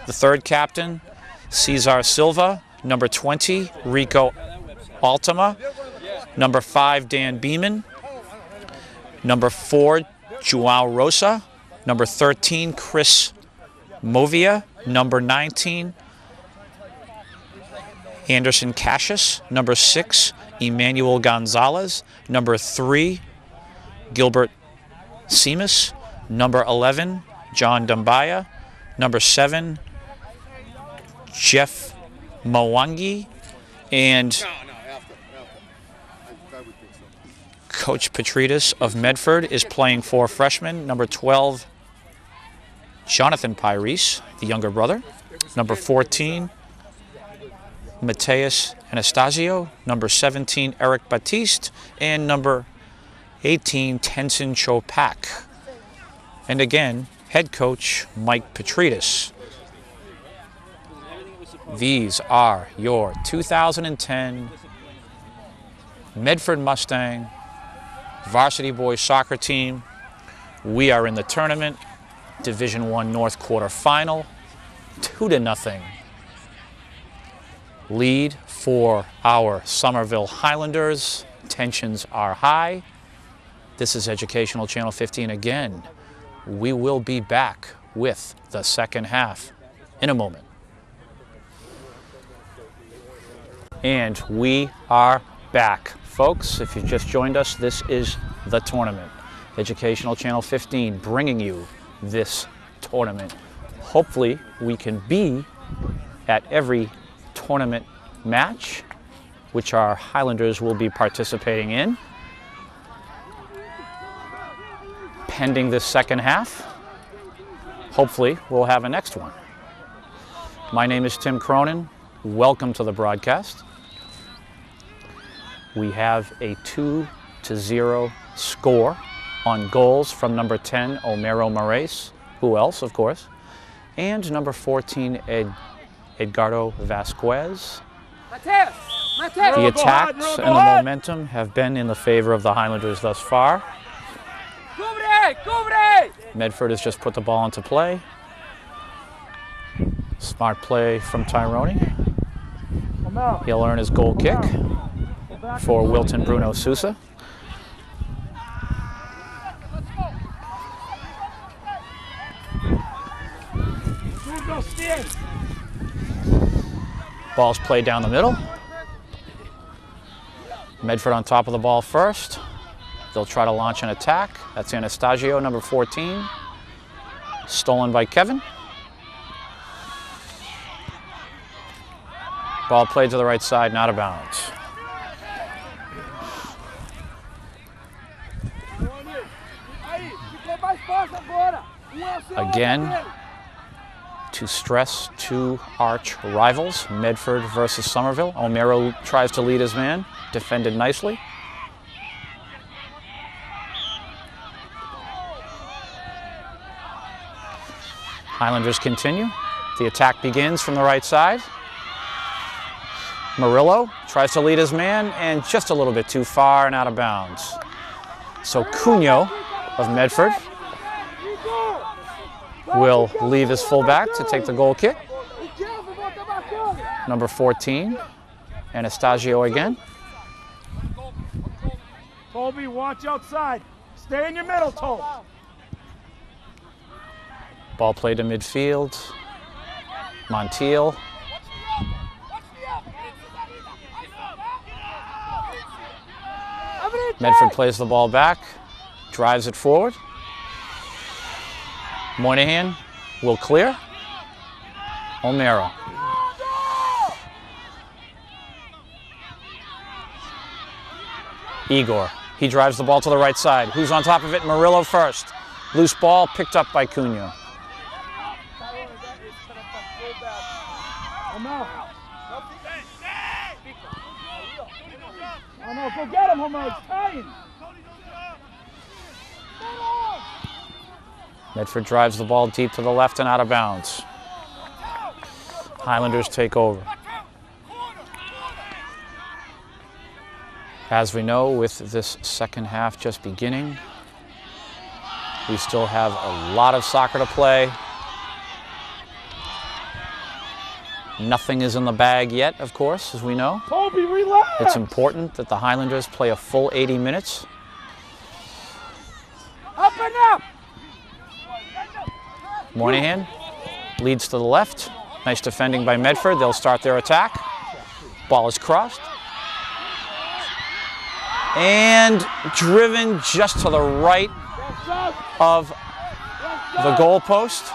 the third captain, Cesar Silva. Number 20, Rico Altima. Number 5, Dan Beeman. Number 4, Joao Rosa. Number 13, Chris Movia. Number 19, Anderson Cassius. Number 6, Emmanuel Gonzalez. Number 3, Gilbert Seamus. Number 11, John Dumbaya. Number 7, Jeff Mwangi. And Coach Petrides of Medford is playing 4 freshmen. Number 12, Jonathan Pyrese, the younger brother. Number 14, Mateus Anastasio. Number 17, Eric Batiste. And number 18, Tenson Chopak. And again, head coach Mike Petrides. These are your 2010 Medford Mustang varsity boys soccer team. We are in the tournament, Division I North quarterfinal, 2-0 lead for our Somerville Highlanders. Tensions are high. This is Educational Channel 15 again. We will be back with the second half in a moment. And we are back. Folks, if you just joined us, this is the tournament. Educational Channel 15 bringing you this tournament. Hopefully we can be at every tournament match, which our Highlanders will be participating in. Pending this second half, hopefully we'll have a next one. My name is Tim Cronin. Welcome to the broadcast. We have a 2-0 score on goals from number 10, Homero Moraes, who else, of course, and number 14, Edgardo Vasquez. The attacks and the momentum have been in the favor of the Highlanders thus far. Medford has just put the ball into play. Smart play from Tyrone. He'll earn his goal kick for Wilton Bruno Sousa. Ball's played down the middle. Medford on top of the ball first. They'll try to launch an attack. That's Anastasio, number 14. Stolen by Kevin. Ball played to the right side, not out of bounds. Again, to stress two arch rivals, Medford versus Somerville. Homero tries to lead his man, defended nicely. Highlanders continue. The attack begins from the right side. Murillo tries to lead his man, and just a little bit too far and out of bounds. So Cunho of Medford will leave his fullback to take the goal kick. Number 14, Anastasio again. Toby, watch outside. Stay in your middle, Toby. Ball played to midfield. Montiel. Medford plays the ball back, drives it forward. Moynihan will clear. Homero. Igor. He drives the ball to the right side. Who's on top of it? Murillo first. Loose ball picked up by Cunho. Oh no, go get him, Homer. It's tying. Medford drives the ball deep to the left and out of bounds. Highlanders take over. As we know, with this second half just beginning, we still have a lot of soccer to play. Nothing is in the bag yet, of course, as we know. Toby, relax. It's important that the Highlanders play a full 80 minutes. Up and up. Moynihan leads to the left. Nice defending by Medford. They'll start their attack. Ball is crossed. And driven just to the right of the goal post.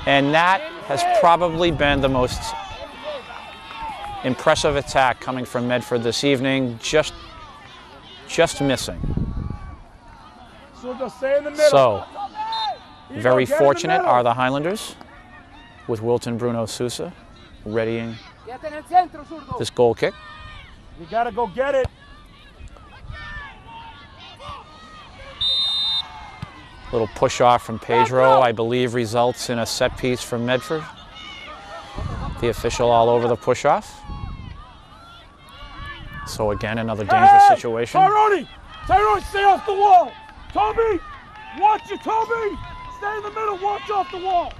And that has probably been the most impressive attack coming from Medford this evening. Just missing. So just stay in the middle. So, very fortunate are the Highlanders with Wilton Bruno Sousa readying this goal kick. You gotta go get it. Little push off from Pedro, I believe, results in a set piece from Medford. The official all over the push off. So again, another dangerous situation. Tyrone, stay off the wall. Toby, watch it, Toby. Stay in the middle, watch off the wall.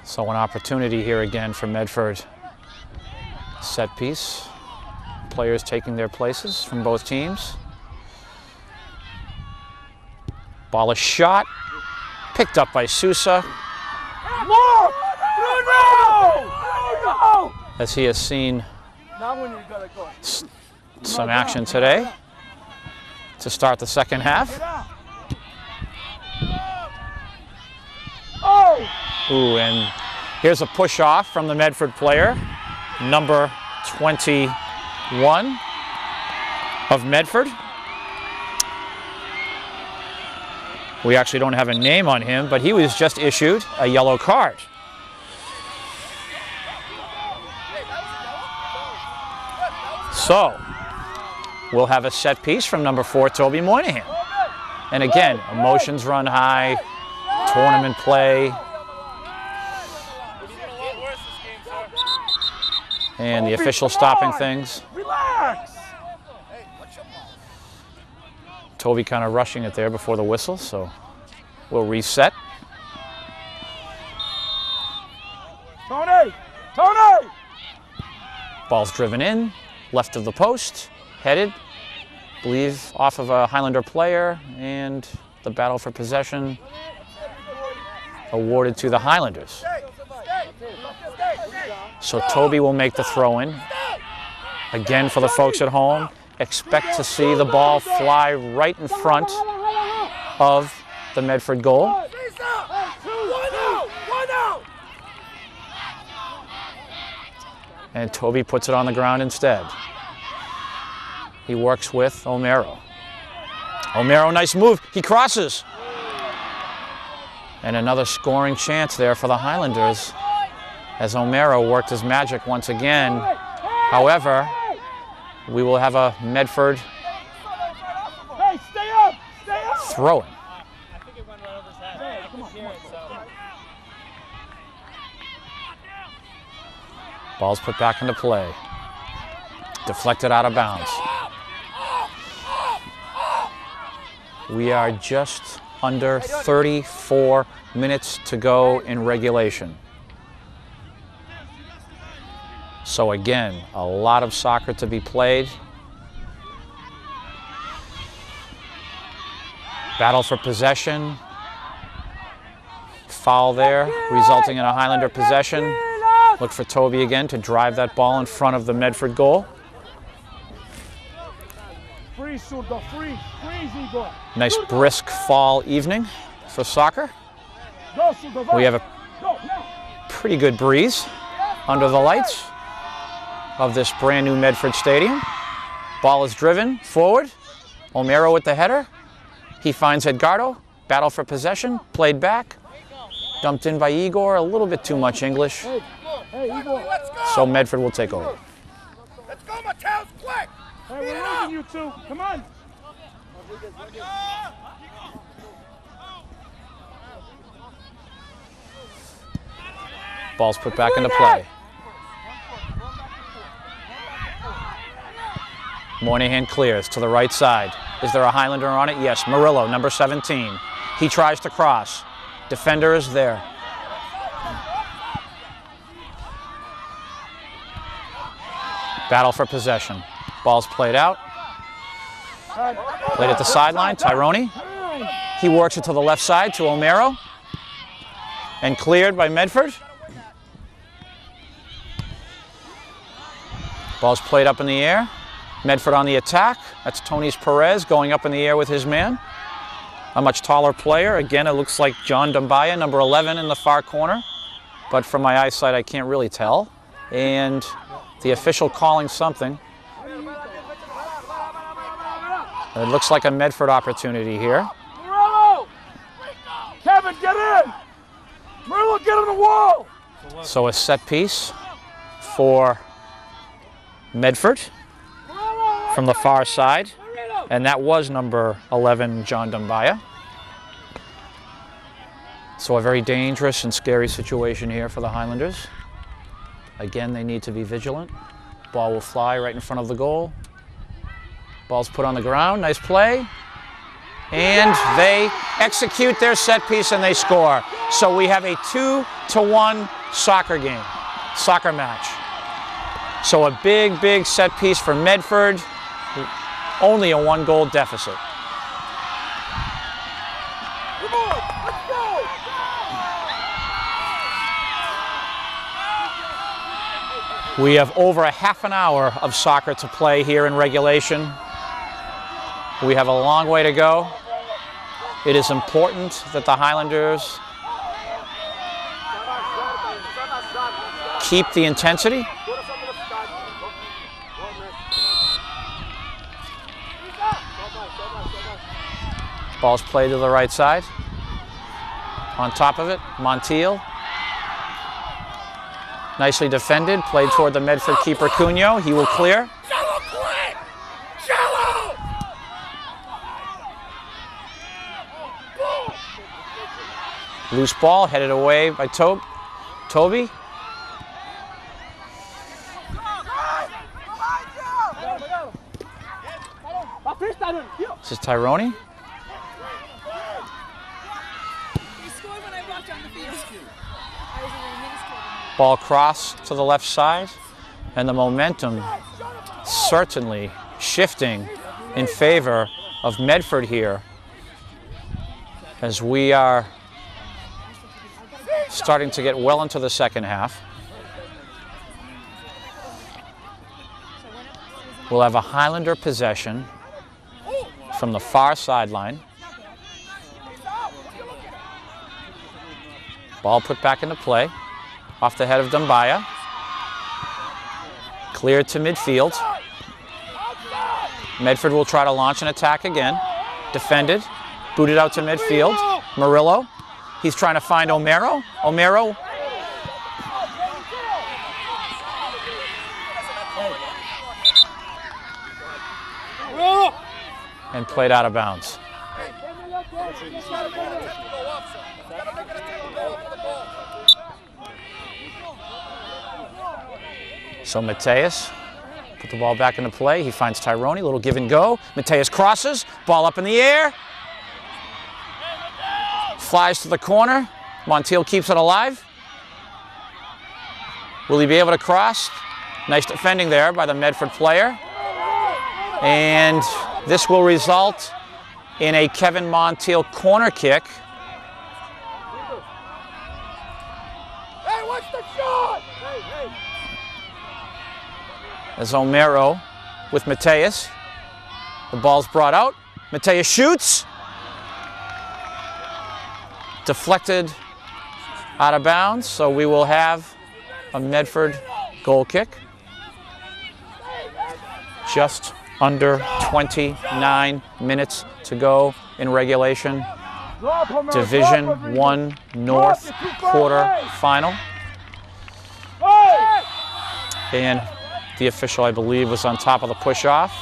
So an opportunity here again for Medford. Set piece. Players taking their places from both teams. Ball is shot. Picked up by Sousa. as he has seen Now when you gotta go. some action today to start the second half. Oh! Ooh, and here's a push off from the Medford player, number 21 of Medford. We actually don't have a name on him, but he was just issued a yellow card. So, we'll have a set piece from number 4, Toby Moynihan. And again, emotions run high, tournament play. And the official stopping things. Relax! Toby kind of rushing it there before the whistle, so we'll reset. Tony! Tony! Ball's driven in, left of the post, headed, believe off of a Highlander player, and the battle for possession awarded to the Highlanders. So Toby will make the throw in. Again, for the folks at home, expect to see the ball fly right in front of the Medford goal. And Toby puts it on the ground instead. He works with O'Maro. O'Maro, nice move. He crosses. And another scoring chance there for the Highlanders as O'Maro worked his magic once again. However, we will have a Medford throw-in. I think it went right over his head. I couldn't hear it, so. Ball's put back into play. Deflected out of bounds. We are just under 34 minutes to go in regulation. So again, a lot of soccer to be played. Battle for possession. Foul there, resulting in a Highlander possession. Look for Toby again to drive that ball in front of the Medford goal. Nice brisk fall evening for soccer. We have a pretty good breeze under the lights of this brand new Medford Stadium. Ball is driven forward. O'Maro with the header. He finds Edgardo. Battle for possession. Played back. Dumped in by Igor. A little bit too much English. So Medford will take over. Let's go, Matels, quick! Hey, we're losing you two. Come on. Ball's put back into play. Moynihan clears to the right side. Is there a Highlander on it? Yes, Murillo, number 17. He tries to cross. Defender is there. Battle for possession. Ball's played out. Played at the sideline, Tyrone. He works it to the left side to O'Maro. And cleared by Medford. Ball's played up in the air. Medford on the attack. That's Tony's Perez going up in the air with his man. A much taller player. Again, it looks like John Dumbaya, number 11 in the far corner. But from my eyesight, I can't really tell. And the official calling something. It looks like a Medford opportunity here. Murillo! Kevin, get in! Murillo, get on the wall! So a set piece for Medford from the far side. And that was number 11, John Dumbaya. So a very dangerous and scary situation here for the Highlanders. Again, they need to be vigilant. Ball will fly right in front of the goal. Ball's put on the ground, nice play. And they execute their set piece and they score. So we have a 2-1 soccer game, soccer match. So a big, big set piece for Medford. Only a 1-goal deficit. Come on, let's go! We have over a half an hour of soccer to play here in regulation. We have a long way to go. It is important that the Highlanders keep the intensity. Ball's played to the right side. On top of it, Montiel. Nicely defended, played toward the Medford keeper Cunio. He will clear. Shallow play! Shallow! Loose ball headed away by Toby. This is Tyrone. Ball cross to the left side, and the momentum certainly shifting in favor of Medford here as we are starting to get well into the second half. We'll have a Highlander possession from the far sideline. Ball put back into play. Off the head of Dumbaya. Cleared to midfield. Medford will try to launch an attack again. Defended. Booted out to midfield. Murillo. He's trying to find O'Maro. O'Maro. And played out of bounds. So Mateus put the ball back into play. He finds Tyrone, little give and go. Mateus crosses, ball up in the air. Flies to the corner. Montiel keeps it alive. Will he be able to cross? Nice defending there by the Medford player. And this will result in a Kevin Montiel corner kick. Hey, what's the shot? As O'Maro with Mateus. The ball's brought out. Mateus shoots. Deflected out of bounds, so we will have a Medford goal kick. Just under 29 minutes to go in regulation. Division I North quarterfinal. And the official, I believe, was on top of the push-off.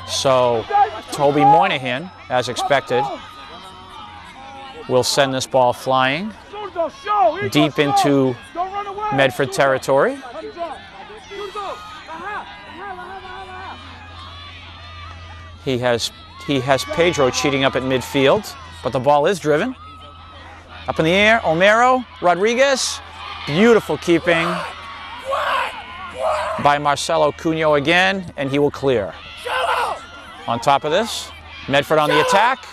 So Toby Moynihan, as expected, will send this ball flying deep into Medford territory. He has Pedro cheating up at midfield, but the ball is driven. Up in the air, O'Maro, Rodriguez, beautiful keeping by Marcelo Cunio again, and he will clear. On top of this, Medford on the attack.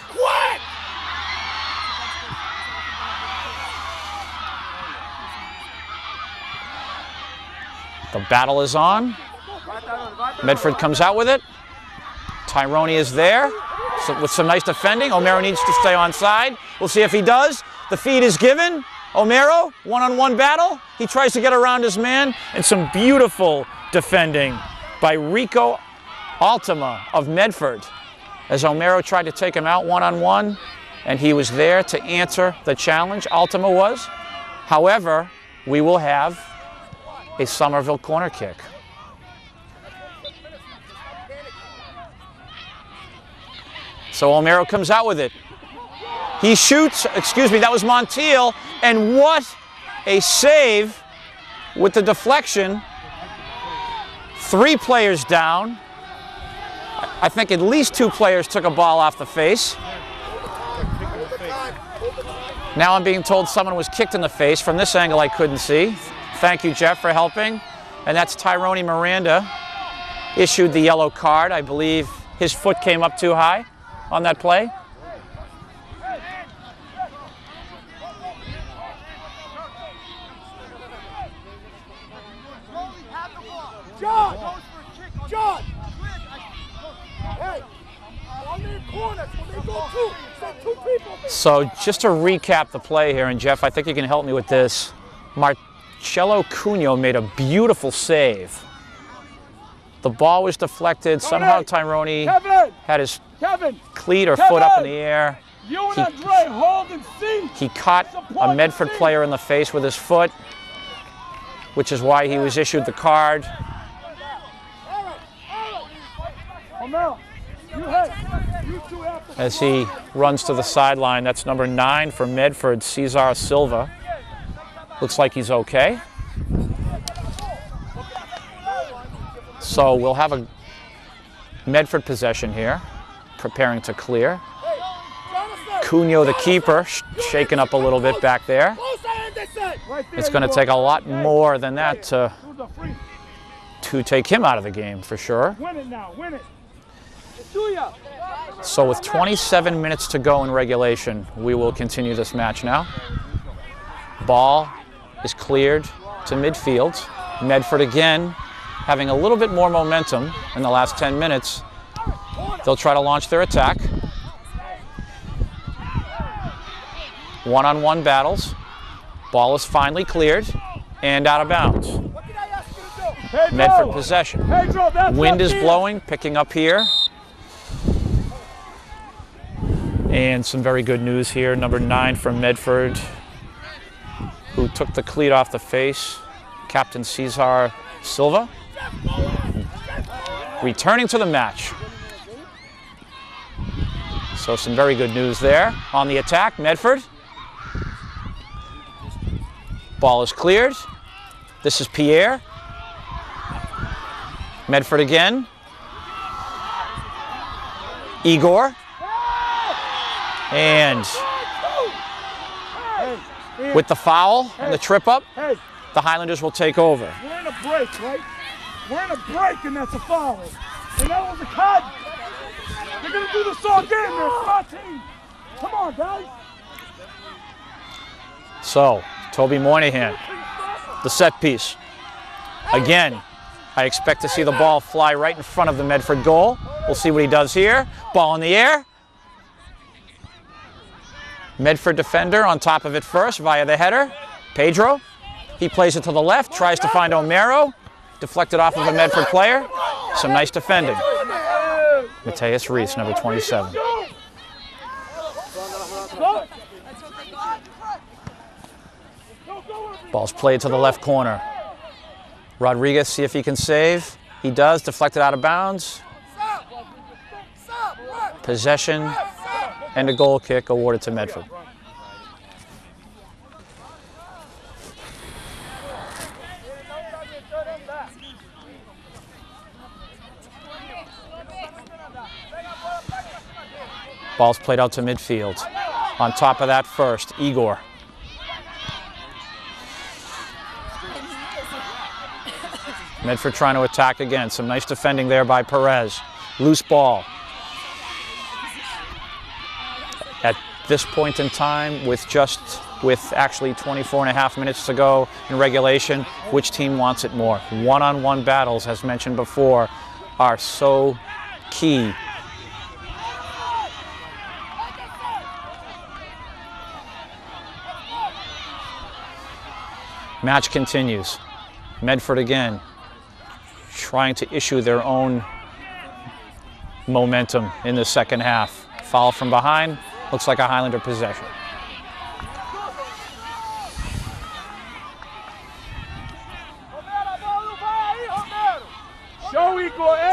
The battle is on. Medford comes out with it. Tyrone is there with some nice defending. O'Maro needs to stay onside. We'll see if he does. The feed is given. O'Maro, one-on-one battle. He tries to get around his man, and some beautiful defending by Rico Altima of Medford as O'Maro tried to take him out one-on-one, and he was there to answer the challenge. Altima was. However, we will have a Somerville corner kick. So O'Maro comes out with it. He shoots, excuse me, that was Montiel, and what a save with the deflection. 3 players down. I think at least 2 players took a ball off the face. Now I'm being told someone was kicked in the face. From this angle I couldn't see. Thank you, Jeff, for helping. And that's Tyrone Miranda, issued the yellow card. I believe his foot came up too high on that play. So just to recap the play here, and Jeff, I think you can help me with this. Marcello Cunha made a beautiful save. The ball was deflected. Somehow Tyrone had his cleat or foot up in the air. He caught a Medford player in the face with his foot, which is why he was issued the card. As he runs to the sideline, that's number 9 for Medford, Cesar Silva. Looks like he's okay. So we'll have a Medford possession here, preparing to clear. Cunha, the keeper, shaken up a little bit back there. It's going to take a lot more than that to take him out of the game, for sure. So with 27 minutes to go in regulation, we will continue this match now. Ball is cleared to midfield. Medford again having a little bit more momentum in the last 10 minutes. They'll try to launch their attack. One-on-one battles. Ball is finally cleared and out of bounds. Medford possession. Wind is blowing, picking up here. And some very good news here. Number 9 from Medford, who took the cleat off the face, Captain Cesar Silva, returning to the match. So some very good news there. On the attack, Medford. Ball is cleared. This is Pierre. Medford again. Igor. And with the foul and the trip up, the Highlanders will take over. We're in a break, right? We're in a break, and that's a foul. And that was a cut. They're going to do this all game. They're a smart team. Come on, guys. So, Toby Moynihan, the set piece. Again, I expect to see the ball fly right in front of the Medford goal. We'll see what he does here. Ball in the air. Medford defender on top of it first via the header. Pedro, he plays it to the left, tries to find Omero. Deflected off of a Medford player. Some nice defending. Mateus Reese, number 27. Ball's played to the left corner. Rodriguez, see if he can save. He does, deflected out of bounds. Possession and a goal kick awarded to Medford. Ball's played out to midfield. On top of that first, Igor. Medford trying to attack again. Some nice defending there by Perez. Loose ball. At this point in time, with actually 24 and a half minutes to go in regulation, which team wants it more? One-on-one battles, as mentioned before, are so key. Match continues. Medford again, trying to issue their own momentum in the second half. Foul from behind. Looks like a Highlander possession.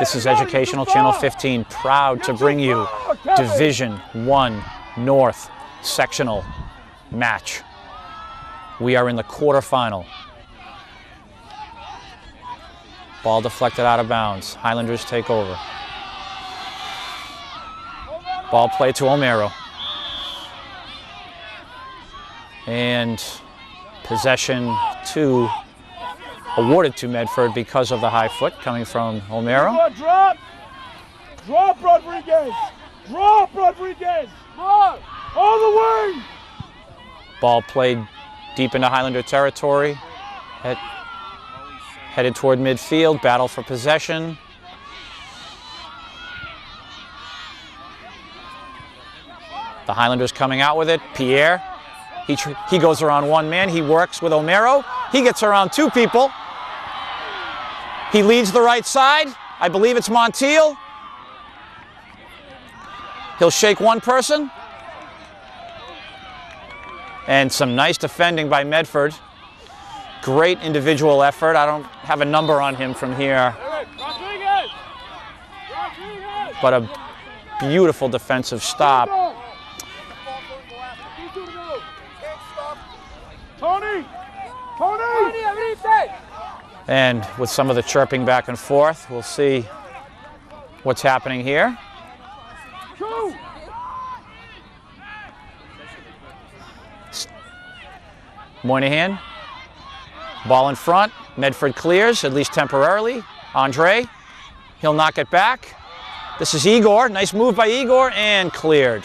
This is Educational Channel 15, proud to bring you Division 1 North sectional match. We are in the quarterfinal. Ball deflected out of bounds. Highlanders take over. Ball played to Omero. And possession awarded to Medford because of the high foot coming from Omero. Drop! Drop, Rodriguez! Drop, Rodriguez! All the way! Ball played deep into Highlander territory. Headed toward midfield, battle for possession. The Highlanders coming out with it. Pierre, he goes around one man. He works with O'Maro. He gets around two people. He leads the right side. I believe it's Montiel. He'll shake one person. And some nice defending by Medford. Great individual effort. I don't have a number on him from here. But a beautiful defensive stop. Tony! And with some of the chirping back and forth, we'll see what's happening here. Moynihan, ball in front. Medford clears, at least temporarily. Andre, he'll knock it back. This is Igor. Nice move by Igor, and cleared.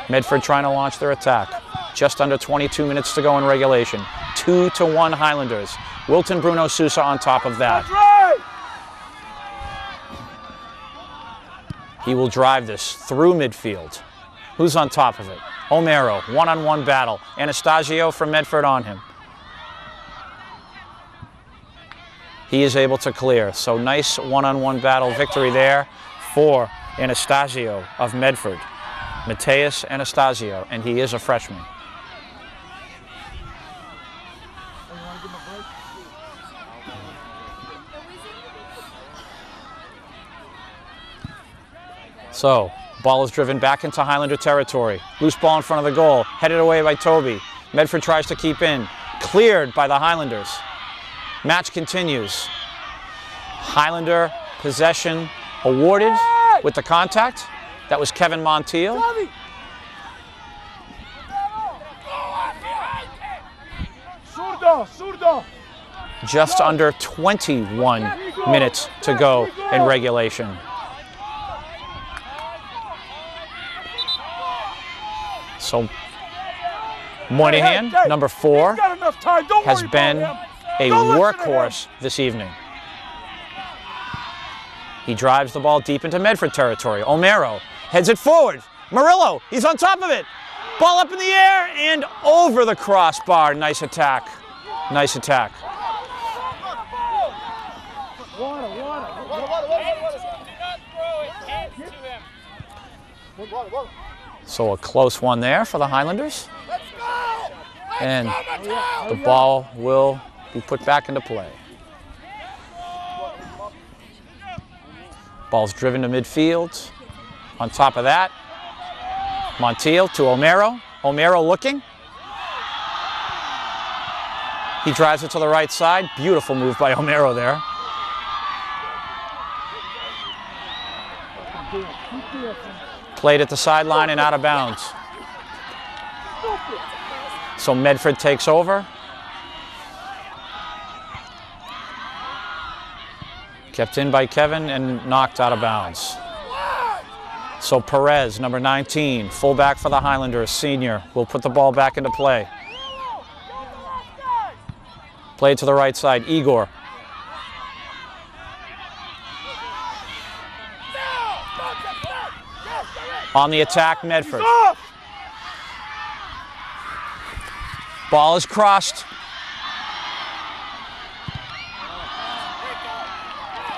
Medford trying to launch their attack. Just under 22 minutes to go in regulation. 2-1 Highlanders. Wilton Bruno Sousa on top of that. He will drive this through midfield. Who's on top of it? O'Maro, one-on-one battle. Anastasio from Medford on him. He is able to clear. So nice one-on-one battle victory there for Anastasio of Medford. Mateus Anastasio, and he is a freshman. So, ball is driven back into Highlander territory. Loose ball in front of the goal, headed away by Toby. Medford tries to keep in. Cleared by the Highlanders. Match continues. Highlander possession awarded with the contact. That was Kevin Montiel. Just under 21 minutes to go in regulation. So Moynihan, number 4, has been a workhorse this evening. He drives the ball deep into Medford territory. O'Maro heads it forward. Murillo, he's on top of it. Ball up in the air and over the crossbar. Nice attack. Nice attack. So a close one there for the Highlanders. And the ball will be put back into play. Ball's driven to midfield. On top of that, Montiel to O'Maro. O'Maro looking. He drives it to the right side. Beautiful move by O'Maro there. Played at the sideline and out of bounds. So Medford takes over. Kept in by Kevin and knocked out of bounds. So Perez, number 19, fullback for the Highlanders, senior, will put the ball back into play. Played to the right side, Igor. On the attack, Medford. Ball is crossed.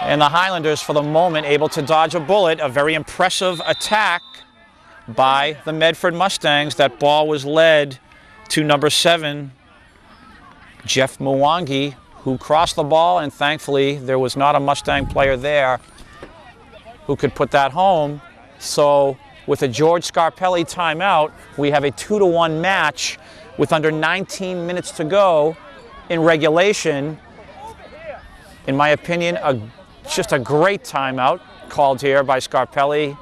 And the Highlanders, for the moment, able to dodge a bullet. A very impressive attack by the Medford Mustangs. That ball was led to number 7, Jeff Mwangi, who crossed the ball, and thankfully there was not a Mustang player there who could put that home. So with a George Scarpelli timeout, we have a 2-1 match with under 19 minutes to go in regulation. In my opinion, just a great timeout called here by Scarpelli.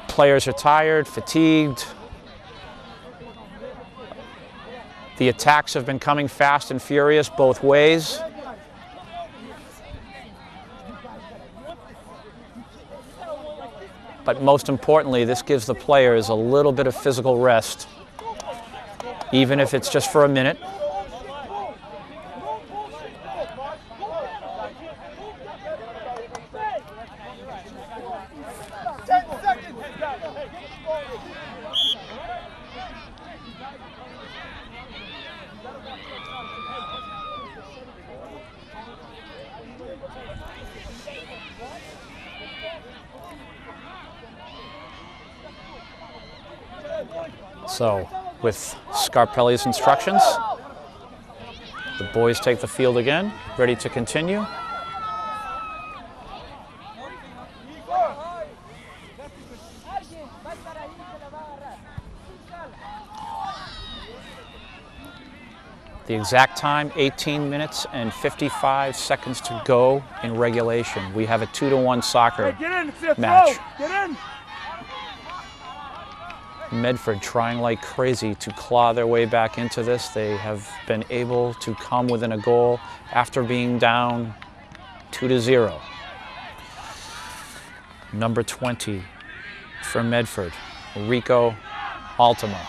Players are tired, fatigued. The attacks have been coming fast and furious both ways. But most importantly, this gives the players a little bit of physical rest, even if it's just for a minute. So, with Scarpelli's instructions, the boys take the field again, ready to continue. The exact time, 18 minutes and 55 seconds to go in regulation. We have a 2-to-1 soccer match. Get in. Medford trying like crazy to claw their way back into this. They have been able to come within a goal after being down 2-0. Number 20 for Medford, Rico Altima,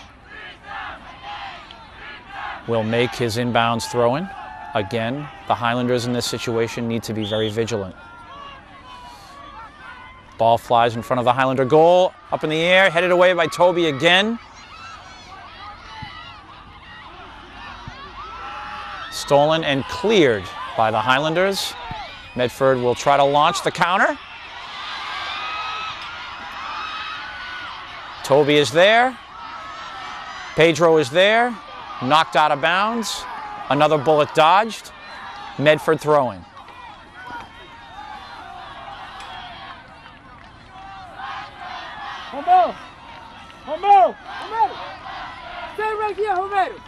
will make his inbounds throw-in. Again, the Highlanders in this situation need to be very vigilant. Ball flies in front of the Highlander goal, up in the air, headed away by Toby again. Stolen and cleared by the Highlanders. Medford will try to launch the counter. Toby is there. Pedro is there. Knocked out of bounds. Another bullet dodged. Medford throwing. Romero! Romero! Romero! Stay right here, Romero!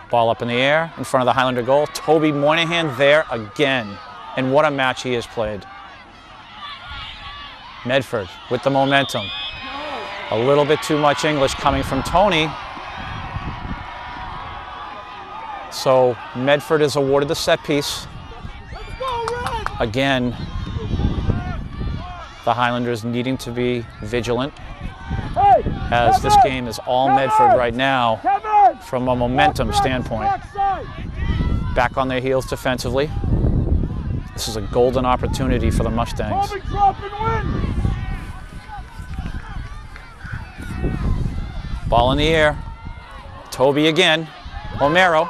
Ball up in the air in front of the Highlander goal. Toby Moynihan there again. And what a match he has played. Medford with the momentum. A little bit too much English coming from Tony. So Medford is awarded the set piece. Again, the Highlanders needing to be vigilant, as this game is all Medford right now from a momentum standpoint. Back on their heels defensively. This is a golden opportunity for the Mustangs. Ball in the air. Toby again. Romero.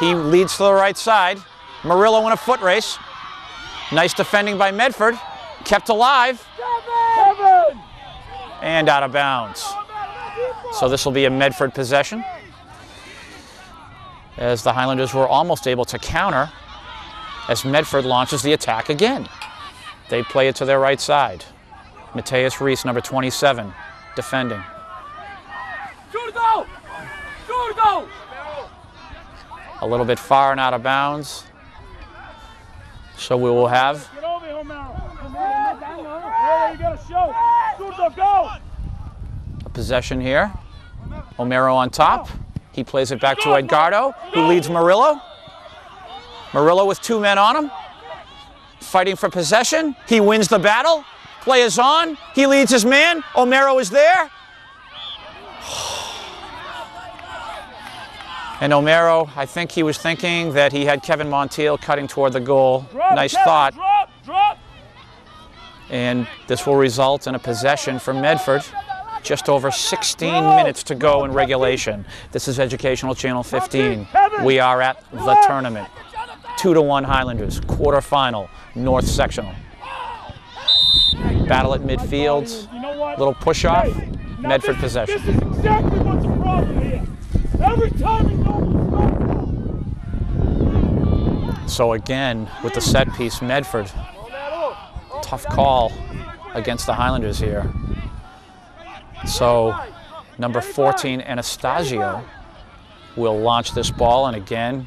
He leads to the right side. Murillo in a foot race. Nice defending by Medford. Kept alive. And out of bounds. So this will be a Medford possession, as the Highlanders were almost able to counter as Medford launches the attack again. They play it to their right side. Mateus Reese, number 27, defending. A little bit far and out of bounds. So we will have a possession here. Romero on top. He plays it back to Edgardo, who leads Murillo. Murillo with 2 men on him. Fighting for possession. He wins the battle. Play is on. He leads his man. Romero is there. And Romero, I think he was thinking that he had Kevin Montiel cutting toward the goal. Nice thought. And this will result in a possession for Medford. Just over 16 minutes to go in regulation. This is Educational Channel 15. We are at the tournament. 2-1 Highlanders, quarterfinal, North Sectional. Battle at midfield, little push-off, Medford possession. This is exactly what's the problem here. Every time he goes. So again, with the set piece, Medford. Tough call against the Highlanders here. So number 14, Anastasio, will launch this ball, and again,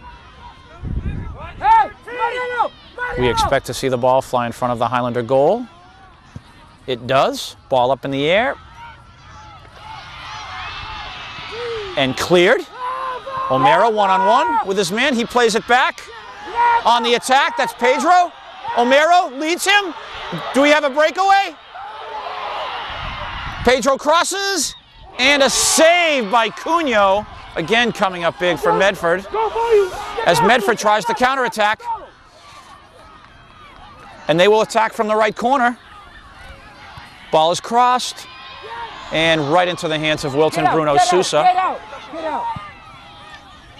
we expect to see the ball fly in front of the Highlander goal. It does. Ball up in the air. And cleared. Romero one-on-one with his man. He plays it back. On the attack, that's Pedro. Romero leads him. Do we have a breakaway? Pedro crosses, and a save by Cunho. Again, coming up big for Medford, as Medford tries to counterattack. And they will attack from the right corner. Ball is crossed and right into the hands of Wilton Bruno Sousa. Get out.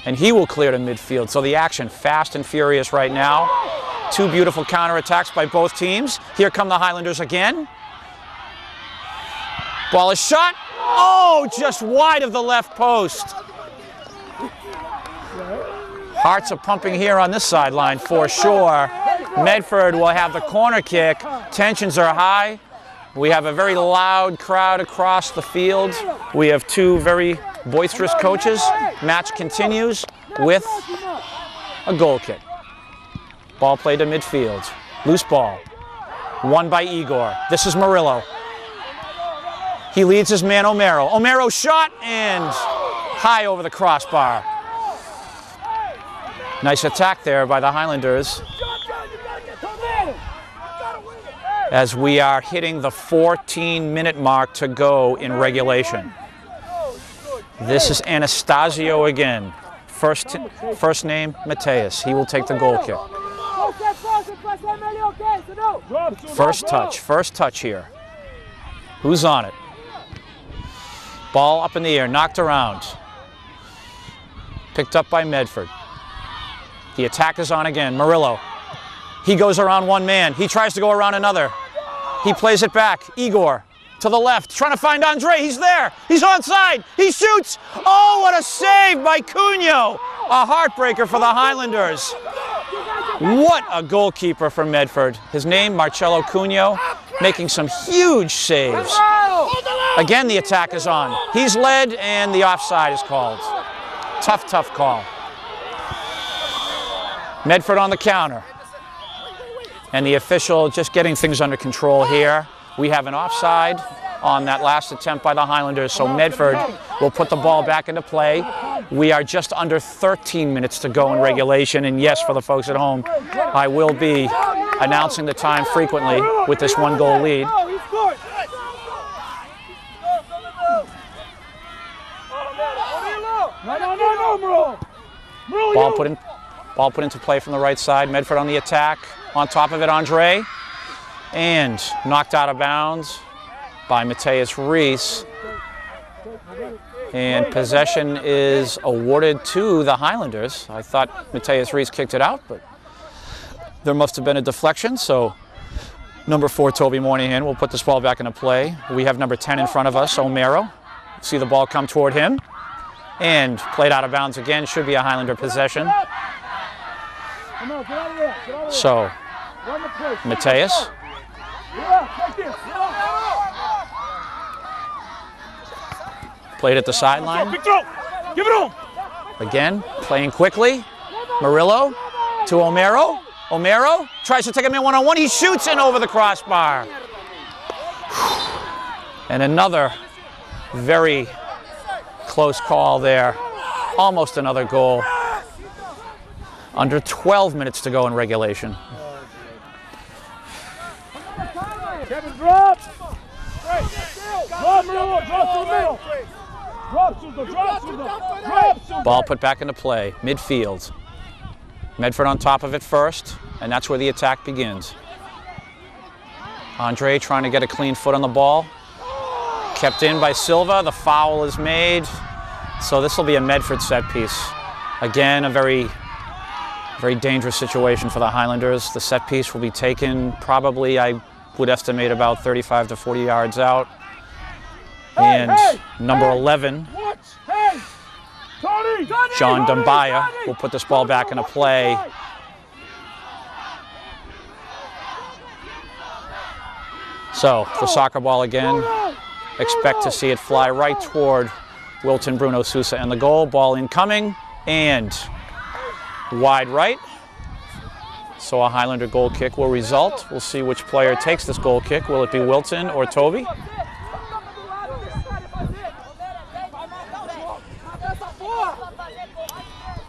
And he will clear to midfield. So the action fast and furious right now. Two beautiful counterattacks by both teams. Here come the Highlanders again. Ball is shot. Oh, just wide of the left post. Hearts are pumping here on this sideline for sure. Medford will have the corner kick. Tensions are high. We have a very loud crowd across the field. We have two very boisterous coaches. Match continues with a goal kick. Ball played to midfield. Loose ball. Won by Igor. This is Murillo. He leads his man O'Maro. O'Maro shot and high over the crossbar. Nice attack there by the Highlanders as we are hitting the 14-minute mark to go in regulation. This is Anastasio again. First name, Mateus. He will take the goal kick. First touch here. Who's on it? Ball up in the air, knocked around. Picked up by Medford. The attack is on again. Murillo. He goes around one man. He tries to go around another. He plays it back. Igor to the left, trying to find Andre. He's there. He's onside. He shoots. Oh, what a save by Cunho. A heartbreaker for the Highlanders. What a goalkeeper for Medford. His name, Marcello Cunho, making some huge saves. Again, the attack is on. He's led, and the offside is called. Tough call. Medford on the counter. And the official just getting things under control here. We have an offside on that last attempt by the Highlanders, so Medford will put the ball back into play. We are just under 13 minutes to go in regulation, and yes, for the folks at home, I will be announcing the time frequently with this one-goal lead. Ball put into play from the right side. Medford on the attack. On top of it, Andre. And knocked out of bounds by Mateus Reese. And possession is awarded to the Highlanders. I thought Mateus Reese kicked it out, but there must have been a deflection. So number 4, Toby Moynihan, will put this ball back into play. We have number 10 in front of us, O'Maro. See the ball come toward him. And played out of bounds again. Should be a Highlander possession. So, Mateus. Played at the sideline. Again, playing quickly. Murillo to O'Maro. O'Maro tries to take him in one-on-one. He shoots in over the crossbar. And another very close call there. Almost another goal. Under 12 minutes to go in regulation. Kevin, drop! Drop, Murillo, drop to the middle! Drop, Sousa, drop, Sousa! Drop, Sousa! Ball put back into play, midfield. Medford on top of it first, and that's where the attack begins. Andre trying to get a clean foot on the ball. Kept in by Silva, the foul is made. So this will be a Medford set piece. Again, a very dangerous situation for the Highlanders. The set piece will be taken probably, I would estimate, about 35 to 40 yards out. And number 11, John Dumbaya, will put this ball back into play. So the soccer ball again. Expect to see it fly right toward Wilton Bruno Sousa and the goal. Ball incoming and wide right. So a Highlander goal kick will result. We'll see which player takes this goal kick. Will it be Wilton or Toby?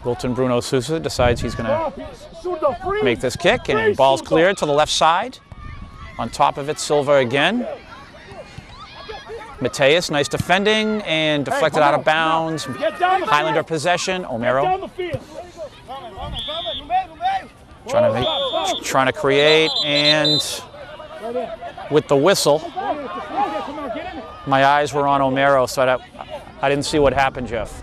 Wilton Bruno Sousa decides he's going to make this kick, and ball's cleared to the left side. On top of it, Silva again. Mateus, nice defending, and deflected out of bounds. Highlander possession. O'Maro trying to create, and with the whistle, My eyes were on O'Mara, so I didn't see what happened, Jeff.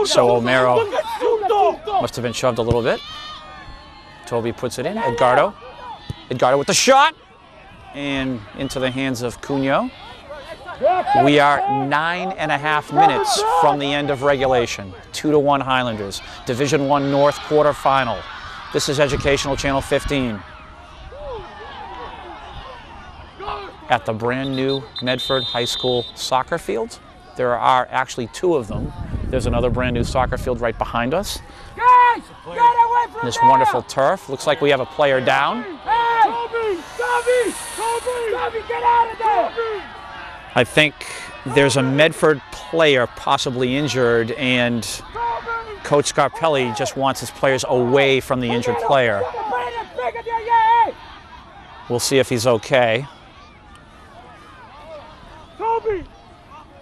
So O'Mara must have been shoved a little bit. Toby puts it in. Edgardo. Edgardo with the shot. And into the hands of Cunho. We are 9.5 minutes from the end of regulation. 2-1 Highlanders. Division I North quarterfinal. This is Educational Channel 15. At the brand new Medford High School soccer field. There are actually 2 of them. There's another brand new soccer field right behind us. Guys, get away from This there. wonderful turf. Looks like we have a player down. Hey, Toby, get out of there. I think there's a Medford player possibly injured, and Coach Scarpelli just wants his players away from the injured player. We'll see if he's okay.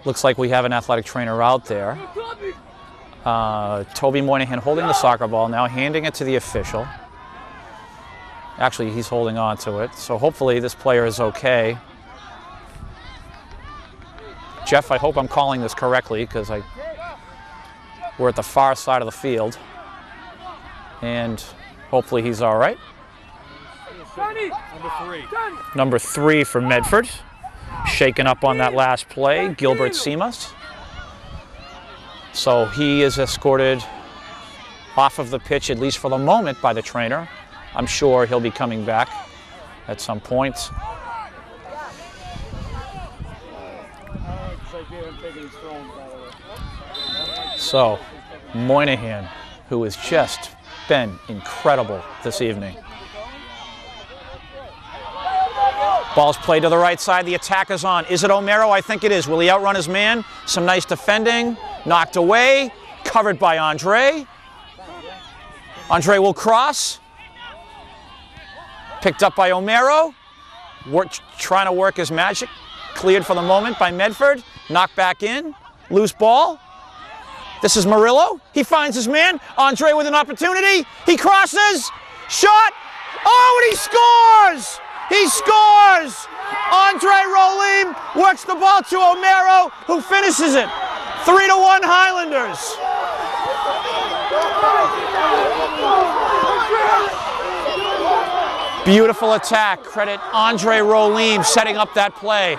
Looks like we have an athletic trainer out there. Toby Moynihan holding the soccer ball now, handing it to the official. Actually, he's holding on to it, so hopefully this player is okay. Jeff, I hope I'm calling this correctly, because we're at the far side of the field. And hopefully he's all right. Number 3 for Medford. Shaken up on that last play, Gilbert Simas. So he is escorted off of the pitch, at least for the moment, by the trainer. I'm sure he'll be coming back at some point. So, Moynihan, who has just been incredible this evening. Ball's played to the right side, the attack is on. Is it O'Mara? I think it is. Will he outrun his man? Some nice defending, knocked away, covered by Andre. Andre will cross. Picked up by O'Mara. Trying to work his magic. Cleared for the moment by Medford. Knocked back in. Loose ball. This is Murillo. He finds his man. Andre with an opportunity. He crosses. Shot. Oh, and he scores! He scores! Andre Rolim works the ball to O'Mara, who finishes it. 3-1 Highlanders. Beautiful attack. Credit Andre Rolim setting up that play.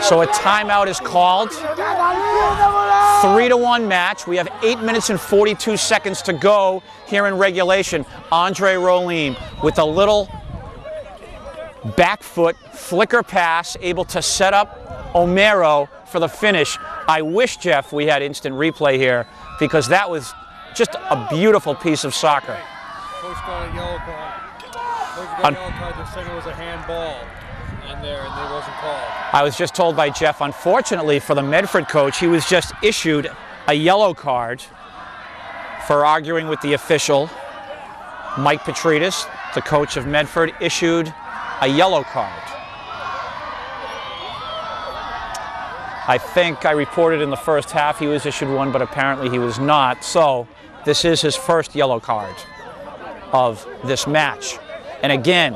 So a timeout is called. 3-1 match. We have 8 minutes and 42 seconds to go here in regulation. Andre Rolim with a little back foot flicker pass, able to set up O'Mara for the finish. I wish, Jeff, we had instant replay here, because that was just a beautiful piece of soccer. Coach got a yellow card. Coach got a yellow card. They said it was a handball in there, and it wasn't called. I was just told by Jeff, unfortunately for the Medford coach, he was just issued a yellow card for arguing with the official. Mike Petridis, the coach of Medford, issued a yellow card. I think I reported in the first half he was issued one, but apparently he was not. So this is his first yellow card of this match. And again,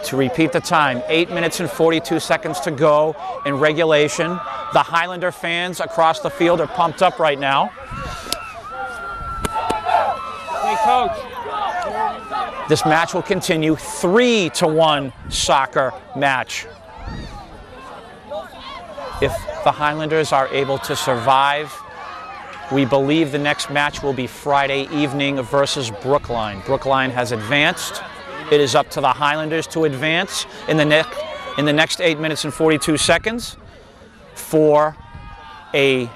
to repeat the time, 8 minutes and 42 seconds to go in regulation. The Highlander fans across the field are pumped up right now. Hey, Coach. This match will continue. 3-1 soccer match. If the Highlanders are able to survive, we believe the next match will be Friday evening versus Brookline. Brookline has advanced. It is up to the Highlanders to advance in the next 8 minutes and 42 seconds for a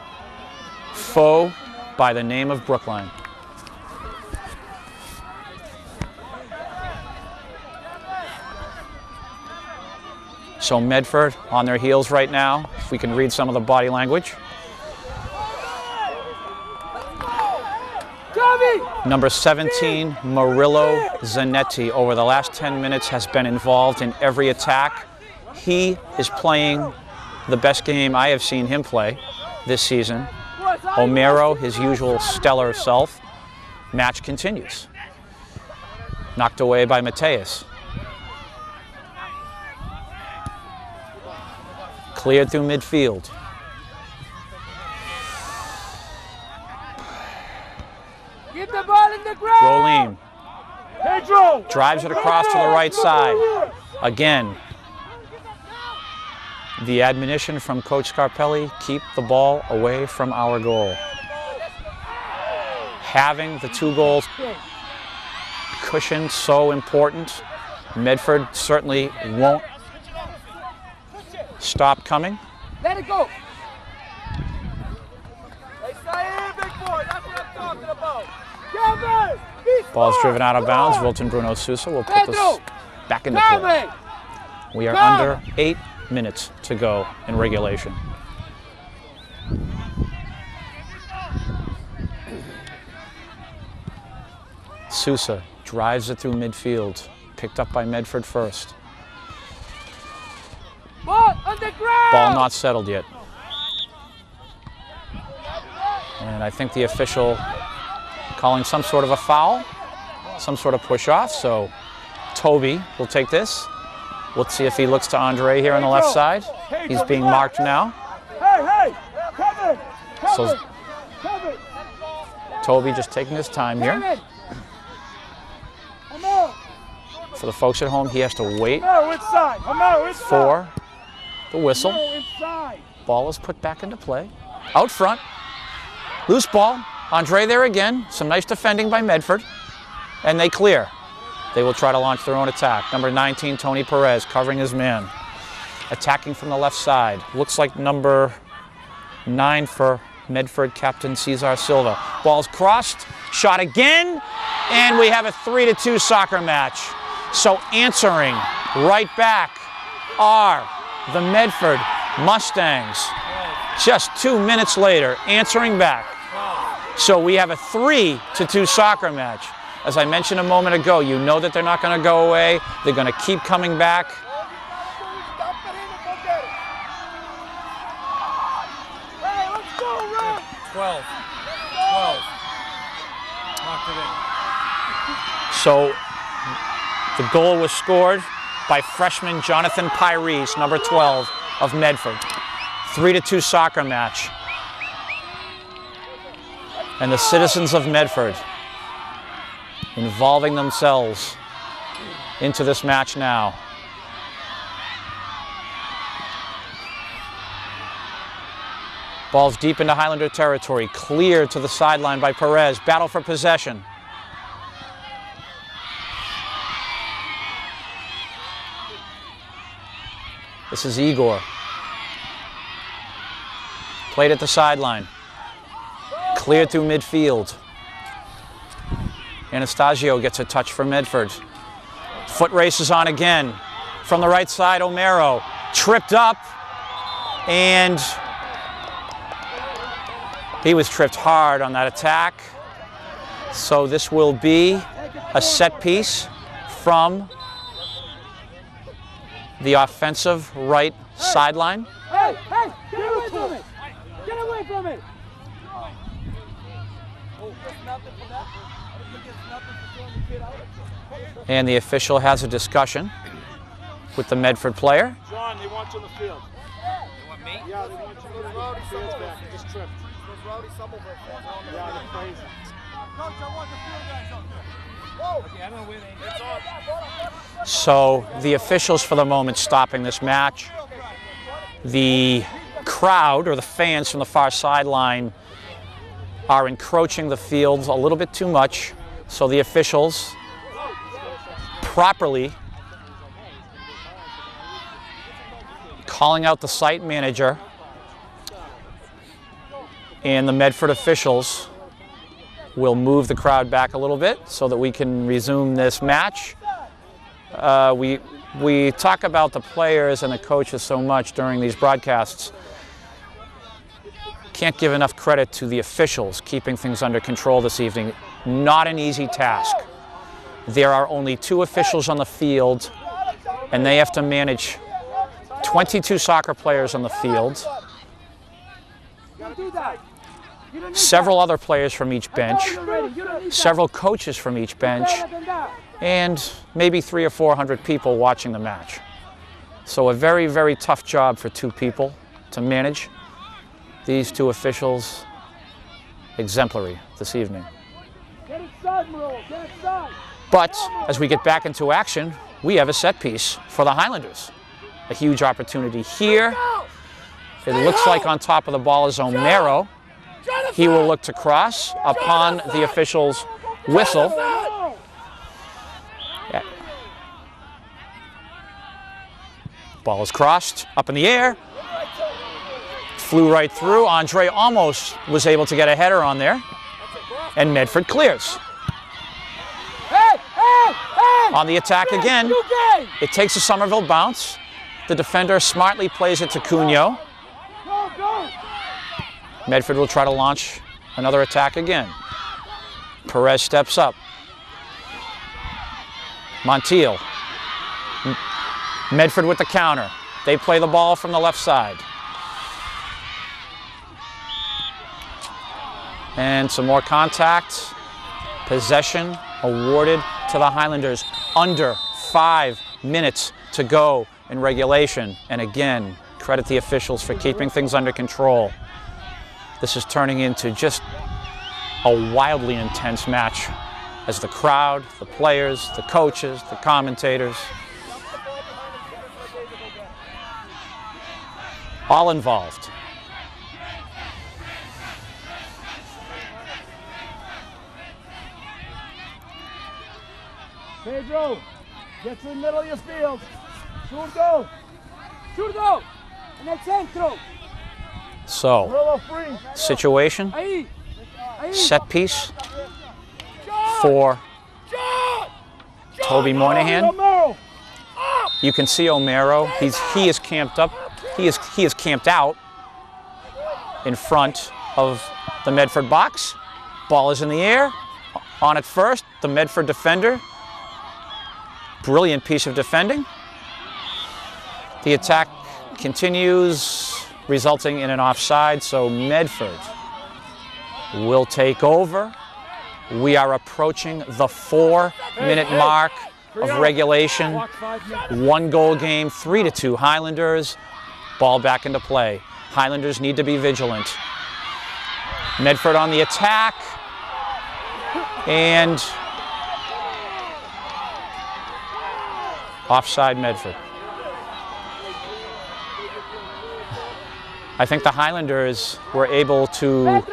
foe by the name of Brookline. So Medford on their heels right now, if we can read some of the body language. Toby! Number 17, Murillo Zanetti, over the last 10 minutes has been involved in every attack. He is playing the best game I have seen him play this season. Omero, his usual stellar self. Match continues. Knocked away by Mateus. Cleared through midfield. Get the ball in the ground. Rolin drives it across to the right side. Again, the admonition from Coach Scarpelli, keep the ball away from our goal. Having the 2 goals cushioned, so important. Medford certainly won't stop coming. Let it go. Hey, stay in, big boy. That's what I'm talking about. Ball's driven out of bounds. Wilton Bruno Sousa will put this back into play. We are under 8 minutes to go in regulation. Sousa drives it through midfield. Picked up by Medford first. Ball on the ground. Ball not settled yet. And I think the official calling some sort of a foul, some sort of push-off, so Toby will take this. Let's see if he looks to Andre here on the left side. He's being marked now. So Toby just taking his time here. For the folks at home, he has to wait for the whistle. Ball is put back into play. Out front. Loose ball. Andre there again. Some nice defending by Medford. And they clear. They will try to launch their own attack. Number 19, Tony Perez, covering his man. Attacking from the left side. Looks like number 9 for Medford, Captain Cesar Silva. Ball's crossed. Shot again. And we have a 3-2 soccer match. So answering right back are the Medford Mustangs. Just 2 minutes later, answering back. So we have a 3-2 soccer match. As I mentioned a moment ago, you know that they're not going to go away. They're going to keep coming back. Hey, let's go, Rick. 12. Knocked it in. So the goal was scored by freshman Jonathan Pyrese, number 12 of Medford. 3-2 soccer match. And the citizens of Medford involving themselves into this match now. Ball's deep into Highlander territory, cleared to the sideline by Perez. Battle for possession. This is Igor. Played at the sideline. Cleared through midfield. Anastasio gets a touch for Medford. Foot race is on again. From the right side, Omero. Tripped up. And he was tripped hard on that attack. So this will be a set piece from the offensive right sideline. Hey, get away from it! Get away from it! And the official has a discussion with the Medford player. John, they want you on the field. You want me? Yeah, they want you on the field back. You just tripped. Yeah, they're crazy. Coach, I want the field guys out there. Okay, I don't know where they it's So the officials for the moment stopping this match. The crowd, or the fans from the far sideline, are encroaching the field a little bit too much. So the officials properly calling out the site manager, and the Medford officials will move the crowd back a little bit so that we can resume this match. We talk about the players and the coaches so much during these broadcasts. Can't give enough credit to the officials keeping things under control this evening. not an easy task. There are only 2 officials on the field, and they have to manage 22 soccer players on the field, several other players from each bench, several coaches from each bench, and maybe 300 or 400 people watching the match. So a very, very tough job for 2 people to manage. These 2 officials, exemplary this evening. But as we get back into action, we have a set piece for the Highlanders. A huge opportunity here. It looks like on top of the ball is O'Maro. He will look to cross upon the official's whistle. Yeah. Ball is crossed, up in the air. Flew right through. Andre almost was able to get a header on there. And Medford clears. On the attack again. It takes a Somerville bounce. The defender smartly plays it to Cunio. Medford will try to launch another attack again. Perez steps up. Montiel. Medford with the counter. They play the ball from the left side. And some more contact. Possession awarded to the Highlanders. Under 5 minutes to go in regulation. And again, credit the officials for keeping things under control. This is turning into just a wildly intense match as the crowd, the players, the coaches, the commentators, all involved. Pedro, get to the middle of your field. Zurdo. Zurdo. En el centro. So, situation, set piece for Toby Moynihan. You can see O'Maro. He is camped up. He is camped out in front of the Medford box. Ball is in the air. On it first, the Medford defender. Brilliant piece of defending. The attack continues, resulting in an offside, so Medford will take over. We are approaching the 4-minute mark of regulation. 1-goal game, 3-2 Highlanders. Ball back into play. Highlanders need to be vigilant. Medford on the attack. And offside Medford. I think the Highlanders were able to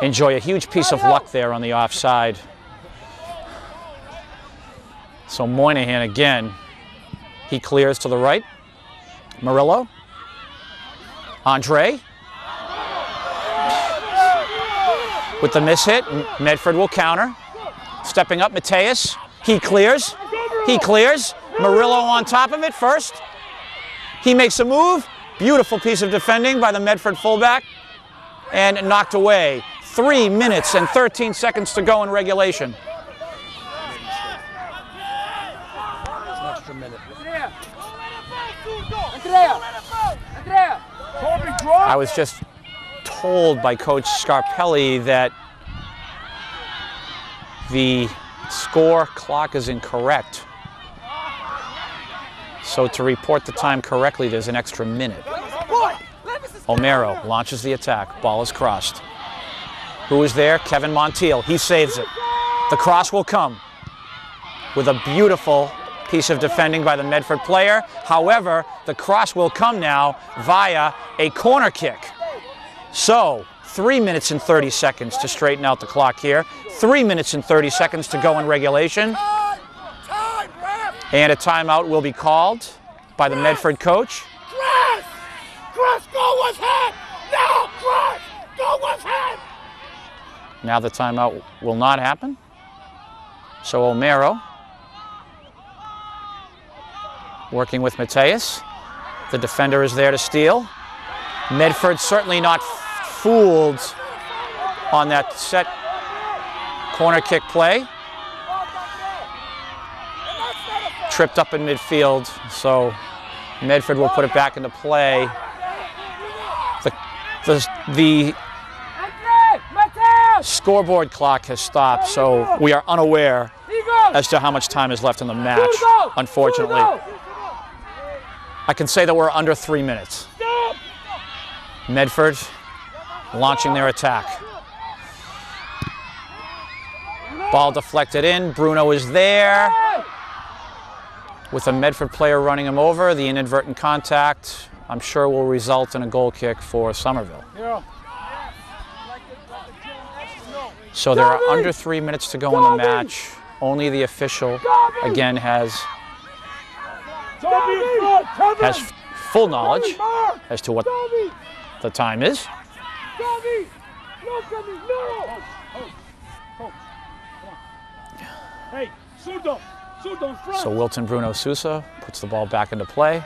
enjoy a huge piece of luck there on the offside. So Moynihan again, he clears to the right. Murillo. Andre. With the mishit, Medford will counter. Stepping up, Mateus. He clears. He clears. Murillo on top of it first. He makes a move. Beautiful piece of defending by the Medford fullback. And knocked away. 3 minutes and 13 seconds to go in regulation. I was just told by Coach Scarpelli that the score clock is incorrect. So to report the time correctly, there's an extra minute. O'Maro launches the attack. Ball is crossed. Who is there? Kevin Montiel. He saves it. The cross will come with a beautiful piece of defending by the Medford player. However, the cross will come now via a corner kick. So 3 minutes and 30 seconds to straighten out the clock here. 3 minutes and 30 seconds to go in regulation. And a timeout will be called by the Medford coach. Chris, go with him! No, Chris, go with him! Now the timeout will not happen. So O'Maro working with Mateus. The defender is there to steal. Medford certainly not fooled on that set corner kick play. Tripped up in midfield, so Medford will put it back into play. The scoreboard clock has stopped, so we are unaware as to how much time is left in the match, unfortunately. I can say that we're under 3 minutes. Medford launching their attack. Ball deflected in, Bruno is there. With a Medford player running him over, the inadvertent contact, I'm sure, will result in a goal kick for Somerville. So there are under 3 minutes to go in the match. Only the official, again, has full knowledge as to what the time is. So Wilton Bruno Sousa puts the ball back into play.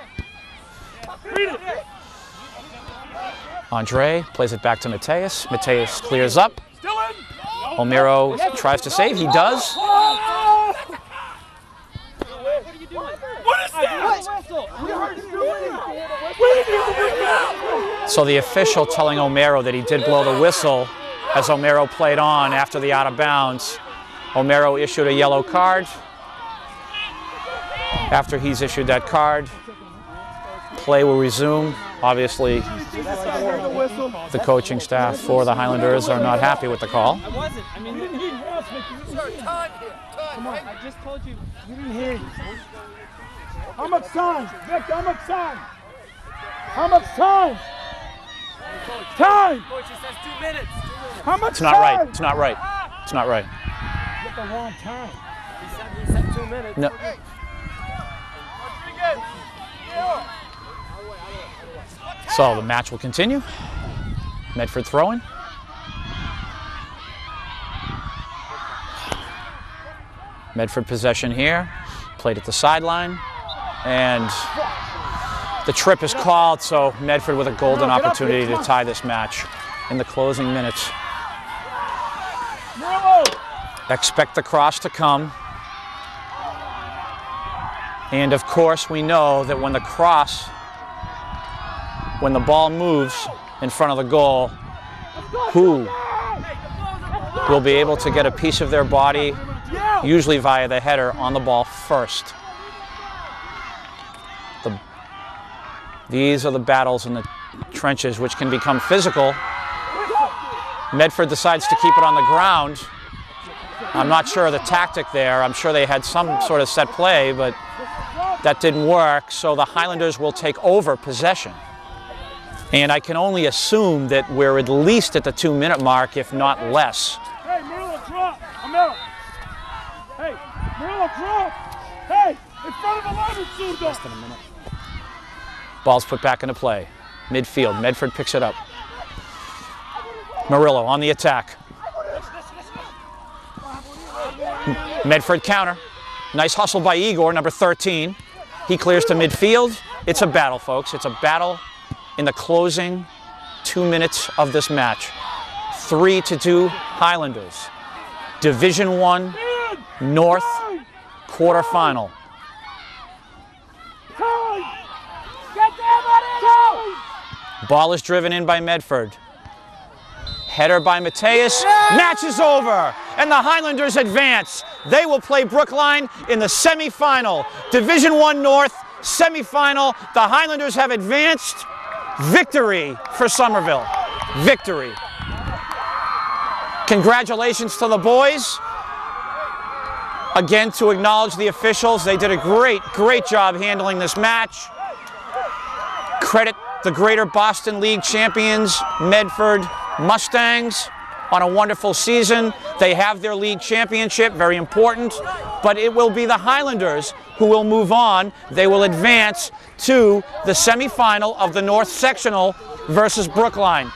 Andre plays it back to Mateus. Mateus clears up. Omero tries to save. He does. So the official telling Omero that he did blow the whistle as Omero played on after the out of bounds. Omero issued a yellow card. After he's issued that card, play will resume. Obviously, the coaching staff for the Highlanders are not happy with the call. I wasn't. I mean, come on, I just told you. You didn't hear you. How much time? Vic, how much time? How much time? Time! Coach, it says 2 minutes. How much It's not time? right. It's not right. It's not right. You got the wrong time. He said 2 minutes. No. So the match will continue. Medford throwing. Medford possession here. Played at the sideline. And the trip is called, so Medford with a golden opportunity to tie this match in the closing minutes. Expect the cross to come. And of course, we know that when the ball moves in front of the goal, who will be able to get a piece of their body, usually via the header, on the ball first. These are the battles in the trenches which can become physical. Medford decides to keep it on the ground. I'm not sure of the tactic there. I'm sure they had some sort of set play, but that didn't work, so the Highlanders will take over possession. And I can only assume that we're at least at the 2-minute mark, if not less. Hey, Murillo, drop! Amel! Hey, Murillo, drop! Hey, in front of 11, Sudo! Less than a minute. Ball's put back into play. Midfield, Medford picks it up. Murillo on the attack. Medford counter. Nice hustle by Igor, number 13. He clears to midfield. It's a battle, folks. It's a battle in the closing 2 minutes of this match. 3-2 Highlanders. Division I North quarterfinal. Ball is driven in by Medford. Header by Mateus. Match is over, and the Highlanders advance. They will play Brookline in the semifinal. Division I North semifinal. The Highlanders have advanced. Victory for Somerville. Victory. Congratulations to the boys. Again, to acknowledge the officials. They did a great job handling this match. Credit the Greater Boston League champions, Medford Mustangs, on a wonderful season. They have their league championship, very important, but it will be the Highlanders who will move on. They will advance to the semifinal of the North Sectional versus Brookline.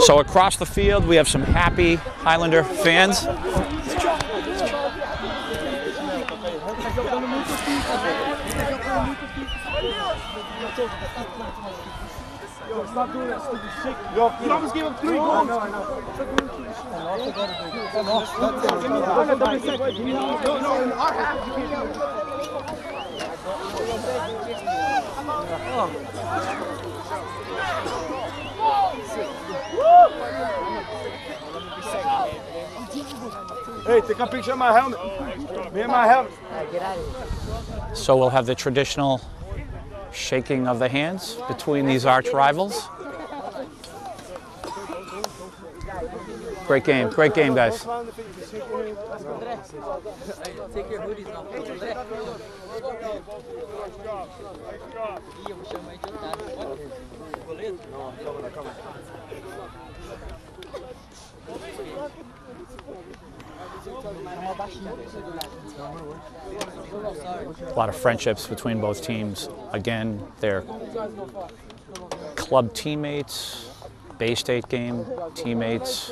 So across the field, we have some happy Highlander fans. Stop doing that stupid shit. You almost gave him 3 goals. No, in our half. Hey, take a picture of my helmet. Me and my helmet. Get out of here. So we'll have the traditional shaking of the hands between these arch rivals. Great game, guys. Take your hoodies off. Eu vou chamar de otário. Goleiro? A lot of friendships between both teams. Again, they're club teammates, Bay State game teammates.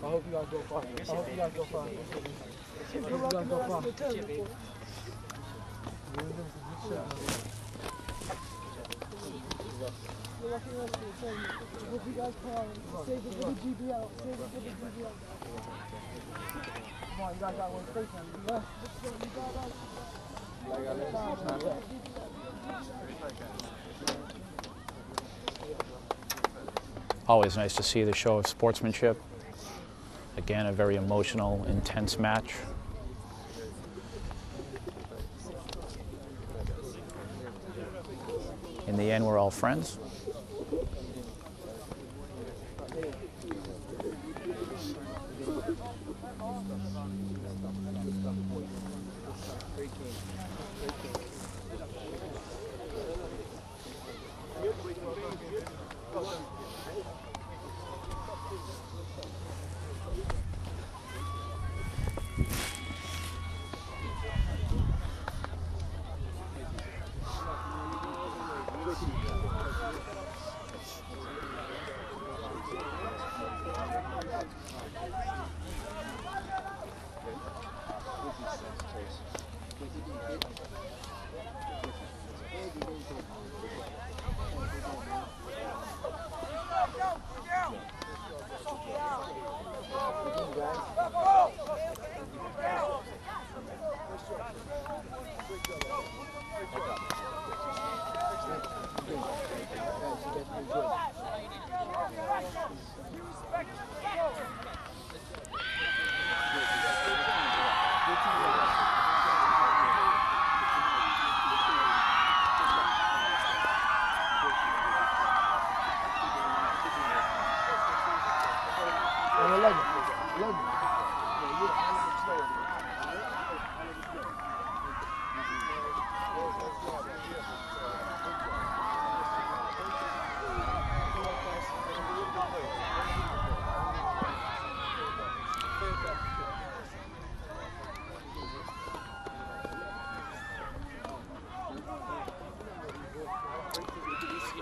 I hope you guys go far. I hope you guys go far. Always nice to see the show of sportsmanship. Again, a very emotional, intense match. In the end, we're all friends.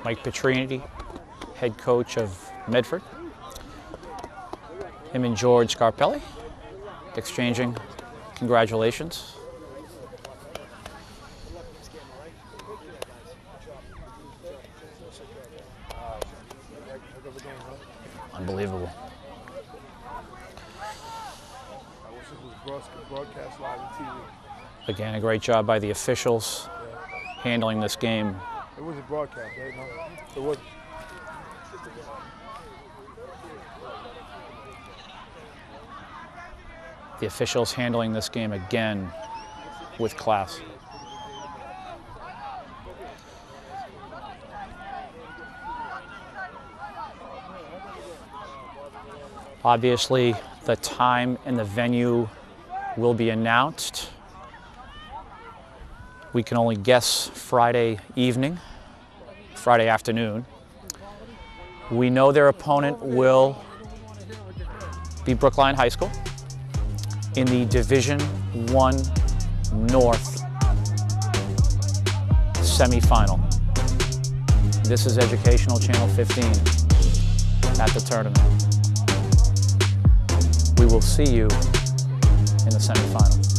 Mike Petrini, head coach of Medford. Him and George Scarpelli exchanging congratulations. Unbelievable. Broadcast live on TV. Again, a great job by the officials handling this game. It was a broadcast, right? No, it wasn't. The officials handling this game again with class. Obviously, the time and the venue will be announced. We can only guess Friday evening, Friday afternoon. We know their opponent will be Brookline High School. in the Division I North semifinal. This is Educational Channel 15 at the tournament. We will see you in the semifinal.